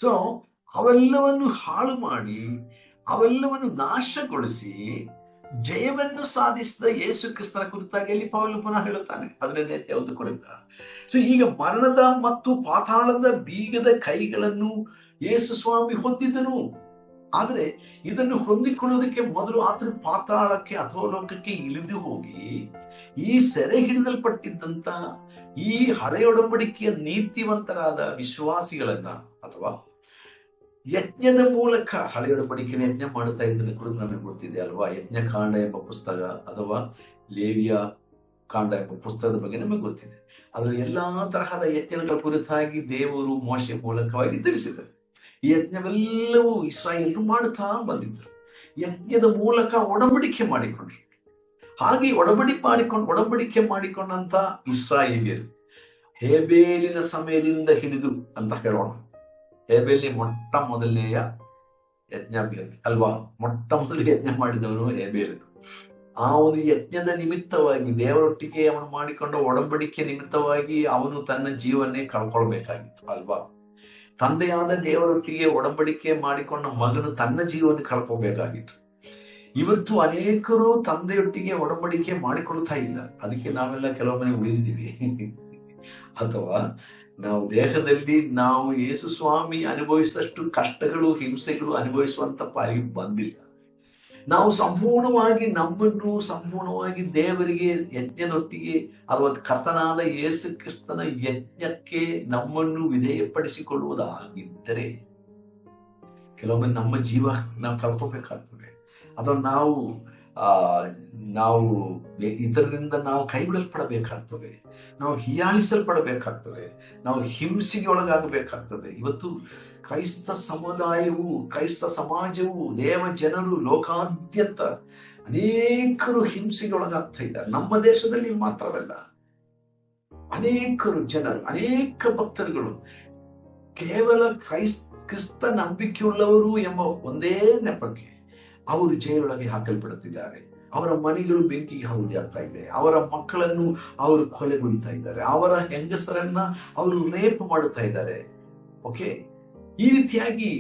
ಸೊ ಅವೆಲ್ಲವನ್ನು ಹಾಳು ಮಾಡಿ, ಅವೆಲ್ಲವನ್ನು ನಾಶಗೊಳಿಸಿ ಜಯವನ್ನು ಸಾಧಿಸಿದ ಯೇಸು ಕ್ರಿಸ್ತನ ಕುರಿತಾಗಿ ಅಲ್ಲಿ ಪೌಲ ಪುನಃ ಹೇಳುತ್ತಾನೆ 15ನೇ 1 ಕೊರಿಂಥ. ಸೊ ಈಗ ಮರಣದ ಮತ್ತು ಪಾತಾಳದ ಬೀಗದ ಕೈಗಳನ್ನು ಯೇಸು ಸ್ವಾಮಿ ಹೊಂದಿದ್ದನು. ಆದರೆ ಇದನ್ನು ಹೊಂದಿಕೊಳ್ಳುವುದಕ್ಕೆ ಮೊದಲು ಆತನು ಪಾತಾಳಕ್ಕೆ ಅಧೋಲೋಕಕ್ಕೆ ಇಳಿದು ಹೋಗಿ ಈ ಸೆರೆ ಹಿಡಿದಲ್ಪಟ್ಟಿದ್ದಂತ ಈ ಹಳೆಯೊಡಂಬಡಿಕೆಯ ನೀತಿವಂತರಾದ ವಿಶ್ವಾಸಿಗಳನ್ನ ಅಥವಾ ಯಜ್ಞದ ಮೂಲಕ ಹಳೆಯೊಡಂಬಡಿಕೆಯ ಯಜ್ಞ ಮಾಡುತ್ತಾ ಇದ್ದನ್ನ ಕುರಿತು ನಮಗೆ ಗೊತ್ತಿದೆ ಅಲ್ವಾ. ಯಜ್ಞಕಾಂಡ ಎಂಬ ಪುಸ್ತಕ ಅಥವಾ ಲೇವಿಯ ಕಾಂಡ ಎಂಬ ಪುಸ್ತಕದ ಬಗ್ಗೆ ನಮಗೆ ಗೊತ್ತಿದೆ. ಅದರಲ್ಲಿ ಎಲ್ಲಾ ತರಹದ ಯಜ್ಞಗಳ ಕುರಿತಾಗಿ ದೇವರು ಮೋಶೆ ಮೂಲಕವಾಗಿ ತಿಳಿಸಿದರು. ಈ ಯಜ್ಞವೆಲ್ಲವೂ ಇಸ್ರಾಯೇಲರು ಮಾಡುತ್ತಾ ಬಂದಿದ್ರು. ಯಜ್ಞದ ಮೂಲಕ ಒಡಂಬಡಿಕೆ ಮಾಡಿಕೊಂಡ್ರು. ಹಾಗೆ ಒಡಂಬಡಿಕೆ ಮಾಡಿಕೊಂಡಂತ ಇಸ್ರಾಯೇಲಿಯರು ಹೇಬೇಲಿನ ಸಮಯದಿಂದ ಹಿಡಿದು ಅಂತ ಹೇಳೋಣ. ಹೇಬೇಲಿ ಮೊಟ್ಟ ಮೊದಲನೆಯ ಯಜ್ಞಾಭ್ಯರ್ಥಿ ಅಲ್ವಾ. ಮೊಟ್ಟ ಮೊದಲು ಯಜ್ಞ ಮಾಡಿದವನು ಹೇಬೇಲನು. ಆ ಒಂದು ಯಜ್ಞದ ನಿಮಿತ್ತವಾಗಿ, ದೇವರೊಟ್ಟಿಗೆ ಅವನು ಮಾಡಿಕೊಂಡ ಒಡಂಬಡಿಕೆ ನಿಮಿತ್ತವಾಗಿ ಅವನು ತನ್ನ ಜೀವನ್ನೇ ಕಳ್ಕೊಳ್ಬೇಕಾಗಿತ್ತು ಅಲ್ವಾ? ತಂದೆಯಾದ ದೇವರೊಟ್ಟಿಗೆ ಒಡಂಬಡಿಕೆ ಮಾಡಿಕೊಂಡ ಮಗನು ತನ್ನ ಜೀವನ ಕಳ್ಕೊಬೇಕಾಗಿತ್ತು. ಇವತ್ತು ಅನೇಕರು ತಂದೆಯೊಟ್ಟಿಗೆ ಒಡಂಬಡಿಕೆ ಮಾಡಿಕೊಳ್ತಾ ಇಲ್ಲ. ಅದಕ್ಕೆ ನಾವೆಲ್ಲ ಕೆಲವೊಮ್ಮೆ ಉಳಿದಿದ್ದೀವಿ. ಅಥವಾ ನಾವು ದೇಹದಲ್ಲಿ ನಾವು ಯೇಸು ಸ್ವಾಮಿ ಅನುಭವಿಸಿದಷ್ಟು ಕಷ್ಟಗಳು, ಹಿಂಸೆಗಳು ಅನುಭವಿಸುವಂತ ಪಾಲಿಗೆ ಬಂದಿಲ್ಲ. ನಾವು ಸಂಪೂರ್ಣವಾಗಿ ದೇವರಿಗೆ ಯಜ್ಞದೊಟ್ಟಿಗೆ ಅಥವಾ ಕರ್ತನಾದ ಯೇಸು ಕ್ರಿಸ್ತನ ಯಜ್ಞಕ್ಕೆ ನಮ್ಮನ್ನು ವಿಧೇಯಪಡಿಸಿಕೊಳ್ಳುವುದಾಗಿದ್ದರೆ ಕೆಲವೊಮ್ಮೆ ನಮ್ಮ ಜೀವ ನಾವು ಕಳ್ಕೋಬೇಕಾಗ್ತದೆ. ಅಥವಾ ನಾವು ಇದರಿಂದ ನಾವು ಕೈಬಿಡಲ್ಪಡಬೇಕಾಗ್ತದೆ, ನಾವು ಹೀಯಾಳಿಸಲ್ಪಡಬೇಕಾಗ್ತದೆ, ನಾವು ಹಿಂಸೆಗೆ ಒಳಗಾಗಬೇಕಾಗ್ತದೆ. ಇವತ್ತು ಕ್ರೈಸ್ತ ಸಮುದಾಯವು, ಕ್ರೈಸ್ತ ಸಮಾಜವು, ದೇವ ಜನರು ಲೋಕಾದ್ಯಂತ ಅನೇಕರು ಹಿಂಸೆಗೆ ಒಳಗಾಗ್ತಾ ಇದ್ದಾರೆ. ನಮ್ಮ ದೇಶದಲ್ಲಿ ಮಾತ್ರವಲ್ಲ, ಅನೇಕರು ಜನರು, ಅನೇಕ ಭಕ್ತರುಗಳು ಕೇವಲ ಕ್ರಿಸ್ತ ನಂಬಿಕೆಯುಳ್ಳವರು ಎಂಬ ಒಂದೇ ನೆಪಕ್ಕೆ ಅವರು ಜೈಲೊಳಗೆ ಹಾಕಲ್ಪಡುತ್ತಿದ್ದಾರೆ. ಅವರ ಮನೆಗಳು ಬೆಂಕಿಗೆ ಆಗ್ತಾ ಇದೆ, ಅವರ ಮಕ್ಕಳನ್ನು ಅವರು ಕೊಲೆಗೊಳಿತಾ ಇದ್ದಾರೆ, ಅವರ ಹೆಂಗಸರನ್ನ ಅವರು ರೇಪ್ ಮಾಡುತ್ತಾ ಇದ್ದಾರೆ. ಓಕೆ, ಈ ರೀತಿಯಾಗಿ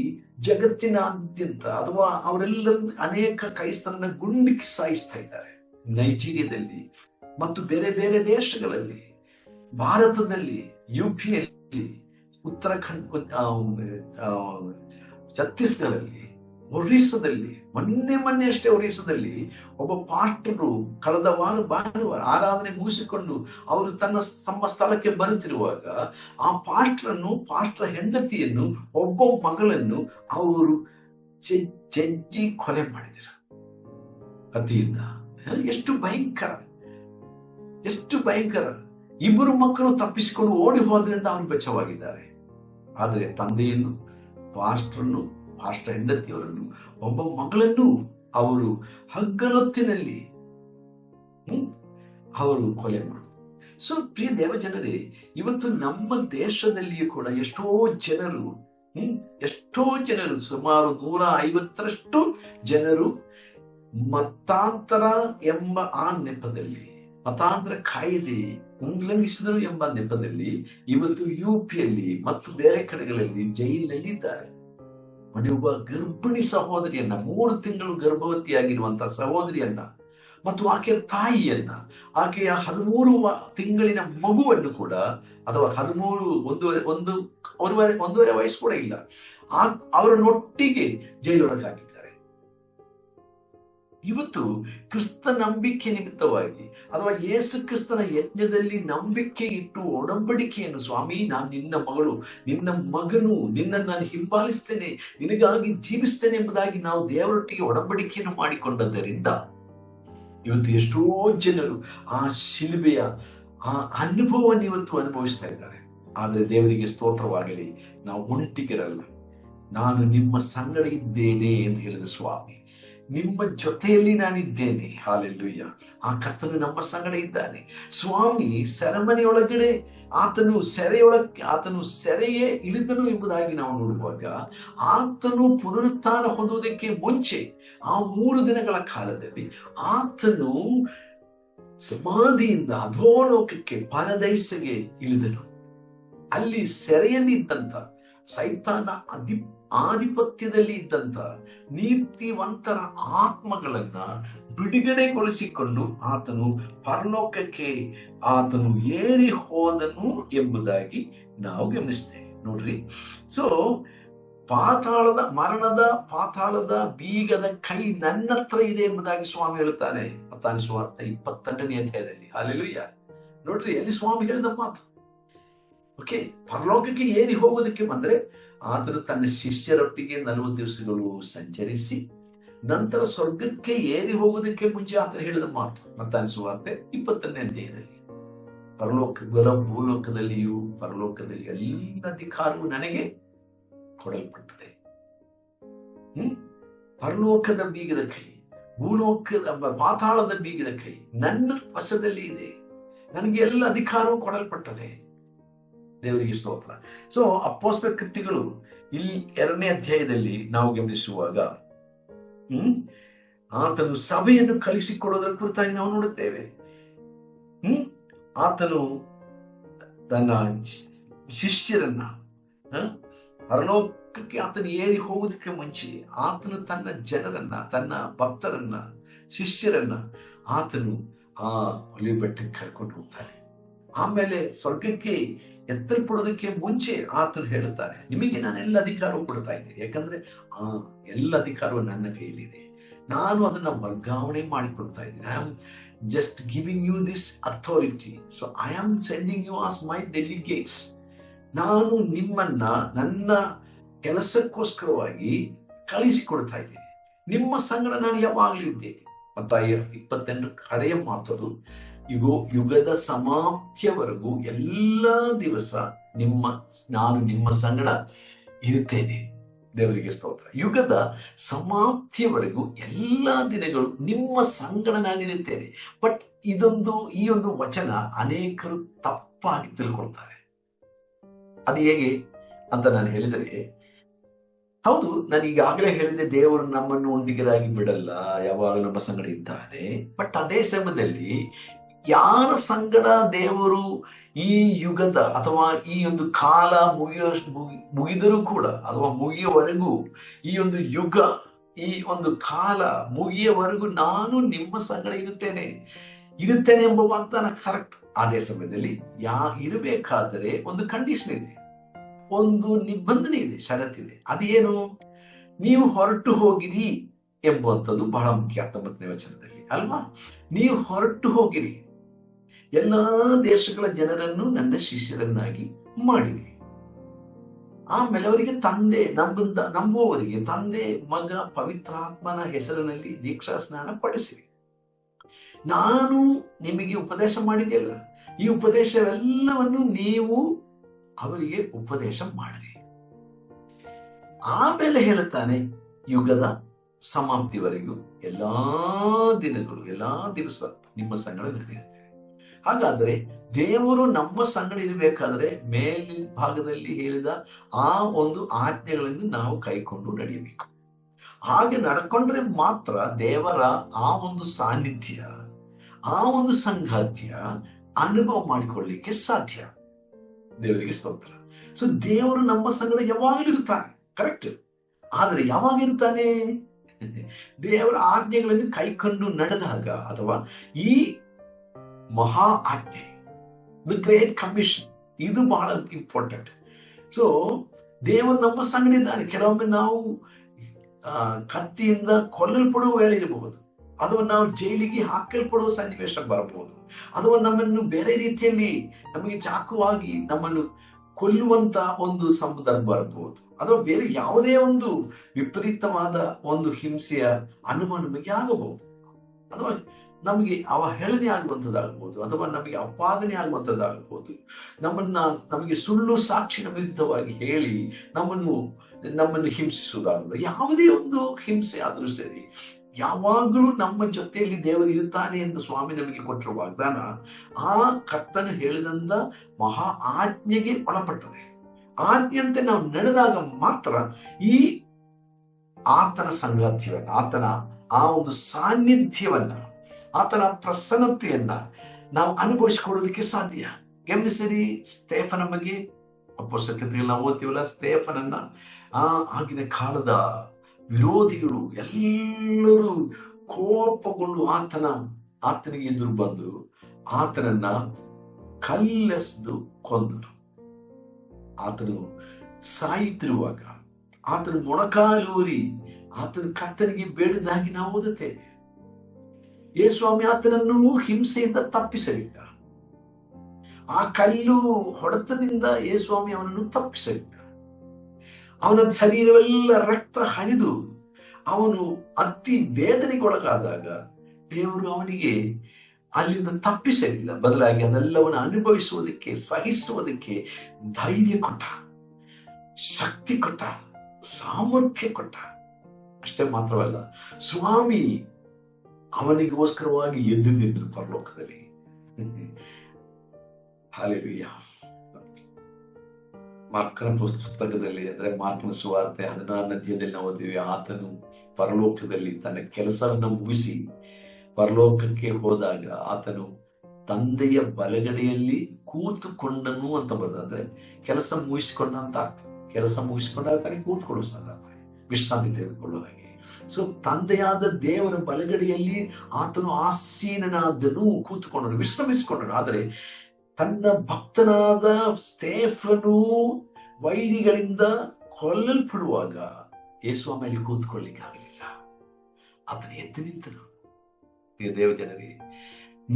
ಜಗತ್ತಿನಾದ್ಯಂತ ಅಥವಾ ಅವರೆಲ್ಲರೂ ಅನೇಕ ಕ್ರೈಸ್ತರನ್ನ ಗುಂಡಿಕ್ಕಿ ಸಾಯಿಸ್ತಾ ಇದ್ದಾರೆ. ನೈಜೀರಿಯಾದಲ್ಲಿ ಮತ್ತು ಬೇರೆ ಬೇರೆ ದೇಶಗಳಲ್ಲಿ, ಭಾರತದಲ್ಲಿ, ಯುಪಿಯಲ್ಲಿ, ಉತ್ತರಾಖಂಡ್, ಛತ್ತೀಸ್ಗಢದಲ್ಲಿ, ಒರಿಸ್ಸಾದಲ್ಲಿ, ಮೊನ್ನೆ ಅಷ್ಟೇ ಒರಿಸ್ಸಾದಲ್ಲಿ ಒಬ್ಬ ಪಾಸ್ಟರು ಕಳೆದ ಭಾನುವಾರ ಆರಾಧನೆ ಮುಗಿಸಿಕೊಂಡು ಅವರು ತಮ್ಮ ಸ್ಥಳಕ್ಕೆ ಬರುತ್ತಿರುವಾಗ ಆ ಪಾಸ್ಟರ್ ಹೆಂಡತಿಯನ್ನು, ಒಬ್ಬ ಮಗಳನ್ನು ಅವರು ಜಜ್ಜಿ ಕೊಲೆ ಮಾಡಿದರು ಕತ್ತಿಯಿಂದ. ಎಷ್ಟು ಭಯಂಕರ! ಇಬ್ಬರು ಮಕ್ಕಳು ತಪ್ಪಿಸಿಕೊಂಡು ಓಡಿ ಹೋದ್ರಿಂದ ಅವರು ಬಚಾವಾಗಿದ್ದಾರೆ. ಆದರೆ ತಂದೆಯನ್ನು, ಪಾಸ್ಟರ್ ಹೆಂಡತಿಯವರನ್ನು, ಒಬ್ಬ ಮಗಳನ್ನು ಅವರು ಹಗ್ಗಲೊತ್ತಿನಲ್ಲಿ ಅವರು ಕೊಲೆ ಮಾಡುವುದು. ಸೊ ಪ್ರಿಯ ದೇವ ಜನರೇ, ಇವತ್ತು ನಮ್ಮ ದೇಶದಲ್ಲಿಯೂ ಕೂಡ ಎಷ್ಟೋ ಜನರು ಸುಮಾರು 150ರಷ್ಟು ಜನರು ಮತಾಂತರ ಎಂಬ ಆ ನೆಪದಲ್ಲಿ, ಮತಾಂತರ ಕಾಯ್ದೆ ಉಲ್ಲಂಘಿಸಿದರು ಎಂಬ ನೆಪದಲ್ಲಿ ಇವತ್ತು ಯುಪಿಯಲ್ಲಿ ಮತ್ತು ಬೇರೆ ಕಡೆಗಳಲ್ಲಿ ಜೈಲಿನಲ್ಲಿ ಇದ್ದಾರೆ. ಒಬ್ಬ ಗರ್ಭಿಣಿ ಸಹೋದರಿಯನ್ನ, 3 ತಿಂಗಳು ಗರ್ಭವತಿಯಾಗಿರುವಂತಹ ಸಹೋದರಿಯನ್ನ ಮತ್ತು ಆಕೆಯ ತಾಯಿಯನ್ನ, ಆಕೆಯ 13 ತಿಂಗಳಿನ ಮಗುವನ್ನು ಕೂಡ, ಅಥವಾ 1.5 ವಯಸ್ಸು ಕೂಡ ಇಲ್ಲ, ಅವರನ್ನೊಟ್ಟಿಗೆ ಜೈಲೊಳಗೆ ಹಾಕಿದ್ದಾರೆ. ಇವತ್ತು ಕ್ರಿಸ್ತ ನಂಬಿಕೆ ನಿಮಿತ್ತವಾಗಿ ಅಥವಾ ಯೇಸು ಕ್ರಿಸ್ತನ ಯಜ್ಞದಲ್ಲಿ ನಂಬಿಕೆ ಇಟ್ಟು ಒಡಂಬಡಿಕೆಯನ್ನು, ಸ್ವಾಮಿ ನಾನು ನಿನ್ನ ಮಗಳು, ನಿನ್ನ ಮಗನು, ನಿನ್ನನ್ನು ನಾನು ಹಿಂಬಾಲಿಸ್ತೇನೆ, ನಿನಗಾಗಿ ಜೀವಿಸ್ತೇನೆ ಎಂಬುದಾಗಿ ನಾವು ದೇವರೊಟ್ಟಿಗೆ ಒಡಂಬಡಿಕೆಯನ್ನು ಮಾಡಿಕೊಂಡದ್ದರಿಂದ ಇವತ್ತು ಎಷ್ಟೋ ಜನರು ಆ ಶಿಲುಬೆಯ ಆ ಅನುಭವವನ್ನು ಇವತ್ತು ಅನುಭವಿಸ್ತಾ ಇದ್ದಾರೆ. ಆದರೆ ದೇವರಿಗೆ ಸ್ತೋತ್ರವಾಗಲಿ, ನಾವು ಒಂಟಿಗಿರಲ್ಲ, ನಾನು ನಿಮ್ಮ ಸಂಗಡ ಇದ್ದೇನೆ ಎಂದು ಹೇಳಿದ ಸ್ವಾಮಿ, ನಿಮ್ಮ ಜೊತೆಯಲ್ಲಿ ನಾನಿದ್ದೇನೆ. ಹಾಲೆಲೂಯ್ಯ. ಆ ಕರ್ತನು ನಮ್ಮ ಸಂಗಡ ಇದ್ದಾನೆ. ಸ್ವಾಮಿ ಸೆರೆಮನೆಯೊಳಗಡೆ ಆತನು ಸೆರೆಯೇ ಇಳಿದನು ಎಂಬುದಾಗಿ ನಾವು ನೋಡುವಾಗ, ಆತನು ಪುನರುತ್ಥಾನ ಹೊಂದುವುದಕ್ಕೆ ಮುಂಚೆ ಆ 3 ದಿನಗಳ ಕಾಲದಲ್ಲಿ ಆತನು ಸಮಾಧಿಯಿಂದ ಅಧೋಲೋಕಕ್ಕೆ, ಪರದೈಸಿಗೆ ಇಳಿದನು. ಅಲ್ಲಿ ಸೆರೆಯಲ್ಲಿ ಇದ್ದಂತ ಸೈತಾನ ಆಧಿಪತ್ಯದಲ್ಲಿ ಇದ್ದಂತ ನೀತಿವಂತರ ಆತ್ಮಗಳನ್ನ ಬಿಡುಗಡೆಗೊಳಿಸಿಕೊಂಡು ಆತನು ಪರಲೋಕಕ್ಕೆ ಆತನು ಏರಿ ಹೋದನು ಎಂಬುದಾಗಿ ನಾವು ಗಮನಿಸ್ತೇವೆ. ನೋಡ್ರಿ, ಸೊ ಪಾತಾಳದ ಬೀಗದ ಕೈ ನನ್ನ ಹತ್ರ ಇದೆ ಎಂಬುದಾಗಿ ಸ್ವಾಮಿ ಹೇಳುತ್ತಾನೆ ಮತ್ತಾಯ ಸುವಾರ್ತೆ 22ನೇ ಅಧ್ಯಾಯದಲ್ಲಿ. ಹಲ್ಲೆಲೂಯಾ. ನೋಡ್ರಿ, ಅಲ್ಲಿ ಸ್ವಾಮಿ ಹೇಳಿದ ಮಾತು. ಓಕೆ, ಪರಲೋಕಕ್ಕೆ ಏರಿ ಹೋಗೋದಕ್ಕೆ ಬಂದ್ರೆ ಆತನು ತನ್ನ ಶಿಷ್ಯರೊಟ್ಟಿಗೆ 40 ದಿವಸಗಳು ಸಂಚರಿಸಿ ನಂತರ ಸ್ವರ್ಗಕ್ಕೆ ಏರಿ ಹೋಗೋದಕ್ಕೆ ಮುಂಚೆ ಆತನು ಹೇಳಿದ ಮಾತು ಮತ್ತಾಯ ಸುವಾರ್ತೆ 22ನೇ ಅಧ್ಯಾಯದಲ್ಲಿ. ಭೂಲೋಕದಲ್ಲಿಯೂ ಪರಲೋಕದಲ್ಲಿ ಎಲ್ಲ ಅಧಿಕಾರವು ನನಗೆ ಕೊಡಲ್ಪಟ್ಟದೆ. ಪರಲೋಕದ ಬೀಗದ ಕೈ, ಪಾತಾಳದ ಬೀಗದ ಕೈ ನನ್ನ ವಶದಲ್ಲಿ ಇದೆ, ನನಗೆ ಎಲ್ಲ ಅಧಿಕಾರವು ಕೊಡಲ್ಪಟ್ಟದೆ. ದೇವರಿಗೆ ಸ್ತೋತ್ರ. ಸೊ ಅಪೊಸ್ತಲ ಕೃತ್ಯಗಳು ಇಲ್ಲಿ 2ನೇ ಅಧ್ಯಾಯದಲ್ಲಿ ನಾವು ಗಮನಿಸುವಾಗ ಆತನು ಸಭೆಯನ್ನು ಕಲಿಸಿಕೊಡೋದರ ಕುರಿತಾಗಿ ನಾವು ನೋಡುತ್ತೇವೆ. ಆತನು ತನ್ನ ಶಿಷ್ಯರನ್ನ ಪರಲೋಕಕ್ಕೆ ಆತನು ಏರಿ ಹೋಗೋದಕ್ಕೆ ಮುಂಚೆ ಆತನು ತನ್ನ ಜನರನ್ನ, ತನ್ನ ಭಕ್ತರನ್ನ, ಶಿಷ್ಯರನ್ನ ಆತನು ಆ ಒಲಿವ್ ಬೆಟ್ಟಕ್ಕೆ ಕರ್ಕೊಂಡು ಹೋಗ್ತಾನೆ. ಆಮೇಲೆ ಸ್ವರ್ಗಕ್ಕೆ ಎತ್ತಲ್ಪಡೋದಕ್ಕೆ ಮುಂಚೆ ಆತನು ಹೇಳುತ್ತಾರೆ, ನಿಮಗೆ ನಾನು ಎಲ್ಲ ಅಧಿಕಾರವೂ ಕೊಡ್ತಾ ಇದ್ದೀನಿ, ಯಾಕಂದ್ರೆ ಎಲ್ಲ ಅಧಿಕಾರವು ನನ್ನ ಕೈಯಲ್ಲಿದೆ, ನಾನು ಅದನ್ನ ವರ್ಗಾವಣೆ ಮಾಡಿಕೊಡ್ತಾ ಇದ್ದೀನಿ. I am just giving you this authority, so I am sending you as my delegates. ನಾನು ನಿಮ್ಮನ್ನ ನನ್ನ ಕೆಲಸಕ್ಕೋಸ್ಕರವಾಗಿ ಕಳಿಸಿಕೊಡ್ತಾ ಇದ್ದೀನಿ. ನಿಮ್ಮ ಸಂಗಡ ನಾನು ಯಾವಾಗಲೂ ಇದ್ದೇನೆ. ಮತ್ತಾಯ 28 ಕಡೆಯ ಮಾತದು, ಯುಗದ ಸಮಾಪ್ತಿಯವರೆಗೂ ಎಲ್ಲ ದಿವಸ ನಾನು ನಿಮ್ಮ ಸಂಗಡ ಇರುತ್ತೇನೆ. ದೇವರಿಗೆ ಸ್ತೋತ್ರ. ಯುಗದ ಸಮಾಪ್ತಿಯವರೆಗೂ ಎಲ್ಲ ದಿನಗಳು ನಿಮ್ಮ ಸಂಗಡ ನಾನಿರುತ್ತೇನೆ. ಬಟ್ ಈ ಒಂದು ವಚನ ಅನೇಕರು ತಪ್ಪಾಗಿ ತಿಳ್ಕೊಳ್ತಾರೆ. ಅದು ಹೇಗೆ ಅಂತ ನಾನು ಹೇಳಿದರೆ, ಹೌದು, ನಾನು ಈಗಾಗಲೇ ಹೇಳಿದೆ, ದೇವರು ನಮ್ಮನ್ನು ಒಂದಿಗರಾಗಿ ಬಿಡಲ್ಲ, ಯಾವಾಗ ನಮ್ಮ ಸಂಗಡ ಇದ್ದಾನೆ. ಬಟ್ ಅದೇ ಸಮಯದಲ್ಲಿ ಯಾರ ಸಂಗಡ ದೇವರು ಈ ಯುಗದ ಅಥವಾ ಈ ಒಂದು ಕಾಲ ಮುಗಿದರೂ ಕೂಡ, ಅಥವಾ ಮುಗಿಯುವವರೆಗೂ, ಈ ಒಂದು ಯುಗ, ಈ ಒಂದು ಕಾಲ ಮುಗಿಯುವವರೆಗೂ ನಾನು ನಿಮ್ಮ ಸಂಗಡ ಇರುತ್ತೇನೆ ಎಂಬ ವಾಗ್ದಾನ ಕರೆಕ್ಟ್. ಅದೇ ಸಮಯದಲ್ಲಿ ಇರಬೇಕಾದರೆ ಒಂದು ಕಂಡೀಷನ್ ಇದೆ, ಒಂದು ನಿಬಂಧನೆ ಇದೆ, ಷರತ್ತಿದೆ. ಅದೇನು? ನೀವು ಹೊರಟು ಹೋಗಿರಿ ಎಂಬುವಂಥದ್ದು ಬಹಳ ಮುಖ್ಯ. 19ನೇ ವಚನದಲ್ಲಿ ಅಲ್ವಾ, ನೀವು ಹೊರಟು ಹೋಗಿರಿ, ಎಲ್ಲಾ ದೇಶಗಳ ಜನರನ್ನು ನನ್ನ ಶಿಷ್ಯರನ್ನಾಗಿ ಮಾಡಿರಿ. ಆಮೇಲೆ ಅವರಿಗೆ ನಂಬುವವರಿಗೆ ತಂದೆ, ಮಗ, ಪವಿತ್ರಾತ್ಮನ ಹೆಸರಿನಲ್ಲಿ ದೀಕ್ಷಾ ಸ್ನಾನ ಪಡಿಸಿರಿ. ನಾನು ನಿಮಗೆ ಉಪದೇಶ ಮಾಡಿದೆಯಲ್ಲ, ಈ ಉಪದೇಶವೆಲ್ಲವನ್ನು ನೀವು ಅವರಿಗೆ ಉಪದೇಶ ಮಾಡಿರಿ. ಆಮೇಲೆ ಹೇಳುತ್ತಾನೆ, ಯುಗದ ಸಮಾಪ್ತಿವರೆಗೂ ಎಲ್ಲಾ ದಿನಗಳು, ಎಲ್ಲಾ ದಿವಸ ನಿಮ್ಮ ಸಂಗಡ ನಡೆಯುತ್ತೆ. ಹಾಗಾದ್ರೆ ದೇವರು ನಮ್ಮ ಸಂಗಡ ಇರಬೇಕಾದ್ರೆ ಮೇಲಿನ ಭಾಗದಲ್ಲಿ ಹೇಳಿದ ಆ ಒಂದು ಆಜ್ಞೆಗಳನ್ನು ನಾವು ಕೈಕೊಂಡು ನಡೆಯಬೇಕು. ಹಾಗೆ ನಡ್ಕೊಂಡ್ರೆ ಮಾತ್ರ ದೇವರ ಆ ಒಂದು ಸಾನ್ನಿಧ್ಯ, ಆ ಒಂದು ಸಂಗಾತ್ಯ ಅನುಭವ ಮಾಡಿಕೊಳ್ಳಲಿಕ್ಕೆ ಸಾಧ್ಯ. ದೇವರಿಗೆ ಸ್ತೋತ್ರ. ಸೊ ದೇವರು ನಮ್ಮ ಸಂಗಡ ಯಾವಾಗಲೂ ಇರ್ತಾನೆ, ಕರೆಕ್ಟ್. ಆದ್ರೆ ಯಾವಾಗ ಇರ್ತಾನೆ? ದೇವರ ಆಜ್ಞೆಗಳನ್ನು ಕೈಕೊಂಡು ನಡೆದಾಗ, ಅಥವಾ ಈ ಮಹಾ ಆಜ್ಞೆ, ದ ಗ್ರೇಟ್ ಕಮಿಷನ್, ಇದು ಬಹಳ ಇಂಪಾರ್ಟೆಂಟ್. ಸೊ ದೇವರು ನಮ್ಮ ಸಂಗಡ ಇದ್ದಾನೆ. ಕೆಲವೊಮ್ಮೆ ನಾವು ಕತ್ತಿಯಿಂದ ಕೊಲ್ಲಲ್ಪಡುವ ವೇಳೆ ಇರಬಹುದು, ಅಥವಾ ನಾವು ಜೈಲಿಗೆ ಹಾಕಲ್ಪಡುವ ಸನ್ನಿವೇಶ ಬರಬಹುದು, ಅಥವಾ ನಮ್ಮನ್ನು ಬೇರೆ ರೀತಿಯಲ್ಲಿ ನಮಗೆ ಚಾಕುವಾಗಿ ನಮ್ಮನ್ನು ಕೊಲ್ಲುವಂತ ಒಂದು ಸಂದರ್ಭ ಬರಬಹುದು, ಅಥವಾ ಬೇರೆ ಯಾವುದೇ ಒಂದು ವಿಪರೀತವಾದ ಒಂದು ಹಿಂಸೆಯ ಅನುಭವ ನಮಗೆ ಆಗಬಹುದು, ಅಥವಾ ನಮಗೆ ಅವಹೇಳನೆ ಆಗುವಂಥದ್ದಾಗಬಹುದು, ಅಥವಾ ನಮಗೆ ಅಪಾದನೆ ಆಗುವಂಥದ್ದಾಗಬಹುದು, ನಮಗೆ ಸುಳ್ಳು ಸಾಕ್ಷಿನ ವಿರುದ್ಧವಾಗಿ ಹೇಳಿ ನಮ್ಮನ್ನು ಹಿಂಸಿಸುವುದಾಗಬಹುದು. ಯಾವುದೇ ಒಂದು ಹಿಂಸೆ ಆದರೂ ಸರಿ, ಯಾವಾಗಲೂ ನಮ್ಮ ಜೊತೆಯಲ್ಲಿ ದೇವರು ಇರುತ್ತಾನೆ ಎಂದು ಸ್ವಾಮಿ ನಮಗೆ ಕೊಟ್ಟಿರುವ ವಾಗ್ದಾನ ಆ ಕರ್ತನು ಹೇಳಿದಂತ ಮಹಾ ಆಜ್ಞೆಗೆ ಒಳಪಟ್ಟದೆ. ಆಜ್ಞೆಯಂತೆ ನಾವು ನಡೆದಾಗ ಮಾತ್ರ ಈ ಆತನ ಸಂಗಾತಿಯನ್ನ, ಆತನ ಆ ಒಂದು ಸಾನ್ನಿಧ್ಯವನ್ನ, ಆತನ ಪ್ರಸನ್ನತೆಯನ್ನ ನಾವು ಅನುಭವಿಸಿಕೊಳ್ಳೋದಕ್ಕೆ ಸಾಧ್ಯ. ಗಮನಿಸಿರಿ, ಸ್ಟೇಫನ ಬಗ್ಗೆ ಅಪೊಸ್ತಲರಲ್ಲಿ ನಾವು ಓದ್ತೀವಲ್ಲ, ಸ್ಟೇಫನನ್ನ ಆಗಿನ ಕಾಲದ ವಿರೋಧಿಗಳು ಎಲ್ಲರೂ ಕೋಪಗೊಂಡು ಆತನಿಗೆ ಎದುರು ಬಂದು ಆತನನ್ನ ಕಲ್ಲೆಸೆದು ಕೊಂದರು. ಆತನು ಸಾಯುತ್ತಿರುವಾಗ ಆತನು ಮೊಣಕಾಲೂರಿ ಆತನ ಕರ್ತನಿಗೆ ಬೇಡಿದಾಗಿ ನಾವು ಓದುತ್ತೇವೆ. ಯೇಸುಸ್ವಾಮಿ ಆತನನ್ನು ಹಿಂಸೆಯಿಂದ ತಪ್ಪಿಸಲಿಲ್ಲ. ಆ ಕಲ್ಲು ಹೊಡೆತದಿಂದ ಯೇಸುಸ್ವಾಮಿ ಅವನನ್ನು ತಪ್ಪಿಸಲಿಲ್ಲ. ಅವನ ಶರೀರವೆಲ್ಲ ರಕ್ತ ಹರಿದು ಅವನು ಅತಿ ವೇದನೆಗೊಳಗಾದಾಗ ದೇವರು ಅವನಿಗೆ ಅಲ್ಲಿಂದ ತಪ್ಪಿಸಲಿಲ್ಲ. ಬದಲಾಗಿ ಅದೆಲ್ಲವನ್ನು ಅನುಭವಿಸುವುದಕ್ಕೆ, ಸಹಿಸುವುದಕ್ಕೆ ಧೈರ್ಯ ಕೊಟ್ಟ, ಶಕ್ತಿ ಕೊಟ್ಟ, ಸಾಮರ್ಥ್ಯ ಕೊಟ್ಟ. ಅಷ್ಟೇ ಮಾತ್ರವಲ್ಲ, ಸ್ವಾಮಿ ಅವನಿಗೋಸ್ಕರವಾಗಿ ಎದ್ದು ನಿಂತರು ಪರಲೋಕದಲ್ಲಿ. ಹಾಲೆಲೂಯಾ. ಮಾರ್ಕನ ಪುಸ್ತಕದಲ್ಲಿ, ಅಂದ್ರೆ ಮಾರ್ಕನ ಸುವಾರ್ತೆ 16ನೇ ಅಧ್ಯಾಯದಲ್ಲಿ ನಾವು ಓದ್ತೀವಿ, ಆತನು ಪರಲೋಕದಲ್ಲಿ ತನ್ನ ಕೆಲಸವನ್ನ ಮುಗಿಸಿ ಪರಲೋಕಕ್ಕೆ ಹೋದಾಗ ಆತನು ತಂದೆಯ ಬಲಗಡೆಯಲ್ಲಿ ಕೂತುಕೊಂಡನು ಅಂತ ಬರ್ತದೆ. ಅಂದ್ರೆ ಕೆಲಸ ಮುಗಿಸಿಕೊಂಡ ಅಂತ ಅರ್ಥ. ಕೆಲಸ ಮುಗಿಸಿಕೊಂಡಾಗ ತಾನೇ ಕೂತ್ಕೊಳ್ಳೋ ಸಾಧಾರಣ ವಿಶ್ರಾಂತಿ ತೆಗೆದುಕೊಳ್ಳುವ ಹಾಗೆ. ಸೊ ತಂದೆಯಾದ ದೇವರ ಬಲಗಡೆಯಲ್ಲಿ ಆತನು ಆಸೀನನಾದನು, ಕೂತುಕೊಂಡನು, ವಿಶ್ರಮಿಸಿಕೊಂಡನು. ಆದರೆ ತನ್ನ ಭಕ್ತನಾದ ಸ್ಟೇಫನು ವೈರಿಗಳಿಂದ ಕೊಲ್ಲಲ್ಪಡುವಾಗ ಯೇಸು ಆಮೇಲೆ ಕೂತ್ಕೊಳ್ಳಿಕ್ಕೆ ಆಗಲಿಲ್ಲ. ಆತನ ಎದ್ದು ನಿಂತನು. ದೇವ ಜನರೇ,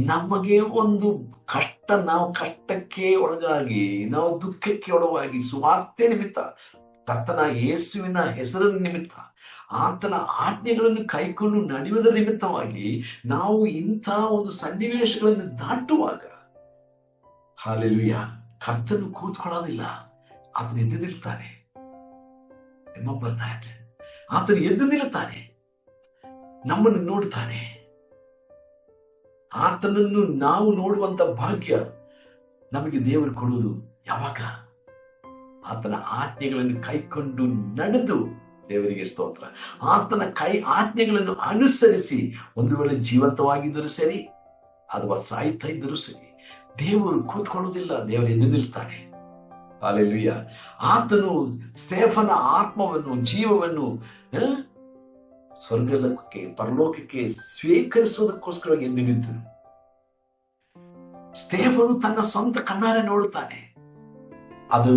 ನಮಗೆ ಒಂದು ಕಷ್ಟ, ನಾವು ಕಷ್ಟಕ್ಕೆ ಒಳಗಾಗಿ, ನಾವು ದುಃಖಕ್ಕೆ ಒಳಗಾಗಿ ಸುವಾರ್ತೆ ನಿಮಿತ್ತ, ಕರ್ತನ ಯೇಸುವಿನ ಹೆಸರಿನ ನಿಮಿತ್ತ, ಆತನ ಆಜ್ಞೆಗಳನ್ನು ಕೈಕೊಂಡು ನಡೆಯುವುದರ ನಿಮಿತ್ತವಾಗಿ ನಾವು ಇಂಥ ಒಂದು ಸನ್ನಿವೇಶಗಳನ್ನು ದಾಟುವಾಗ, ಹಾಲೆಲೂಯ, ಕರ್ತನು ಕೂತ್ಕೊಳ್ಳೋದಿಲ್ಲ, ಆತನ ಎದ್ದು ನಿಲ್ತಾನೆ. ಆತನು ಎದ್ದು ನಿಲ್ತಾನೆ, ನಮ್ಮನ್ನು ನೋಡ್ತಾನೆ. ಆತನನ್ನು ನಾವು ನೋಡುವಂತ ಭಾಗ್ಯ ನಮಗೆ ದೇವರು ಕೊಡುವುದು ಯಾವಾಗ? ಆತನ ಆಜ್ಞೆಗಳನ್ನು ಕೈಕೊಂಡು ನಡೆದು, ದೇವರಿಗೆ ಸ್ತೋತ್ರ, ಆತನ ಆಜ್ಞೆಗಳನ್ನು ಅನುಸರಿಸಿ ಒಂದು ವೇಳೆ ಜೀವಂತವಾಗಿದ್ದರೂ ಸರಿ ಅಥವಾ ಸಾಯ್ತಾ ಇದ್ದರೂ ಸರಿ ದೇವರು ಕೂತ್ಕೊಳ್ಳೋದಿಲ್ಲ, ದೇವರು ಎದ್ದು ನಿಲ್ತಾನೆ. ಹಾಲೆಲೂಯ. ಆತನು ಸ್ಟೇಫನ ಆತ್ಮವನ್ನು, ಜೀವವನ್ನು ಸ್ವರ್ಗಲೋಕಕ್ಕೆ, ಪರಲೋಕಕ್ಕೆ ಸ್ವೀಕರಿಸುವುದಕ್ಕೋಸ್ಕರ ಎದ್ದು ನಿಂತನು. ಸ್ಟೇಫನು ತನ್ನ ಸ್ವಂತ ಕಣ್ಣಾರೆ ನೋಡುತ್ತಾನೆ. ಅದು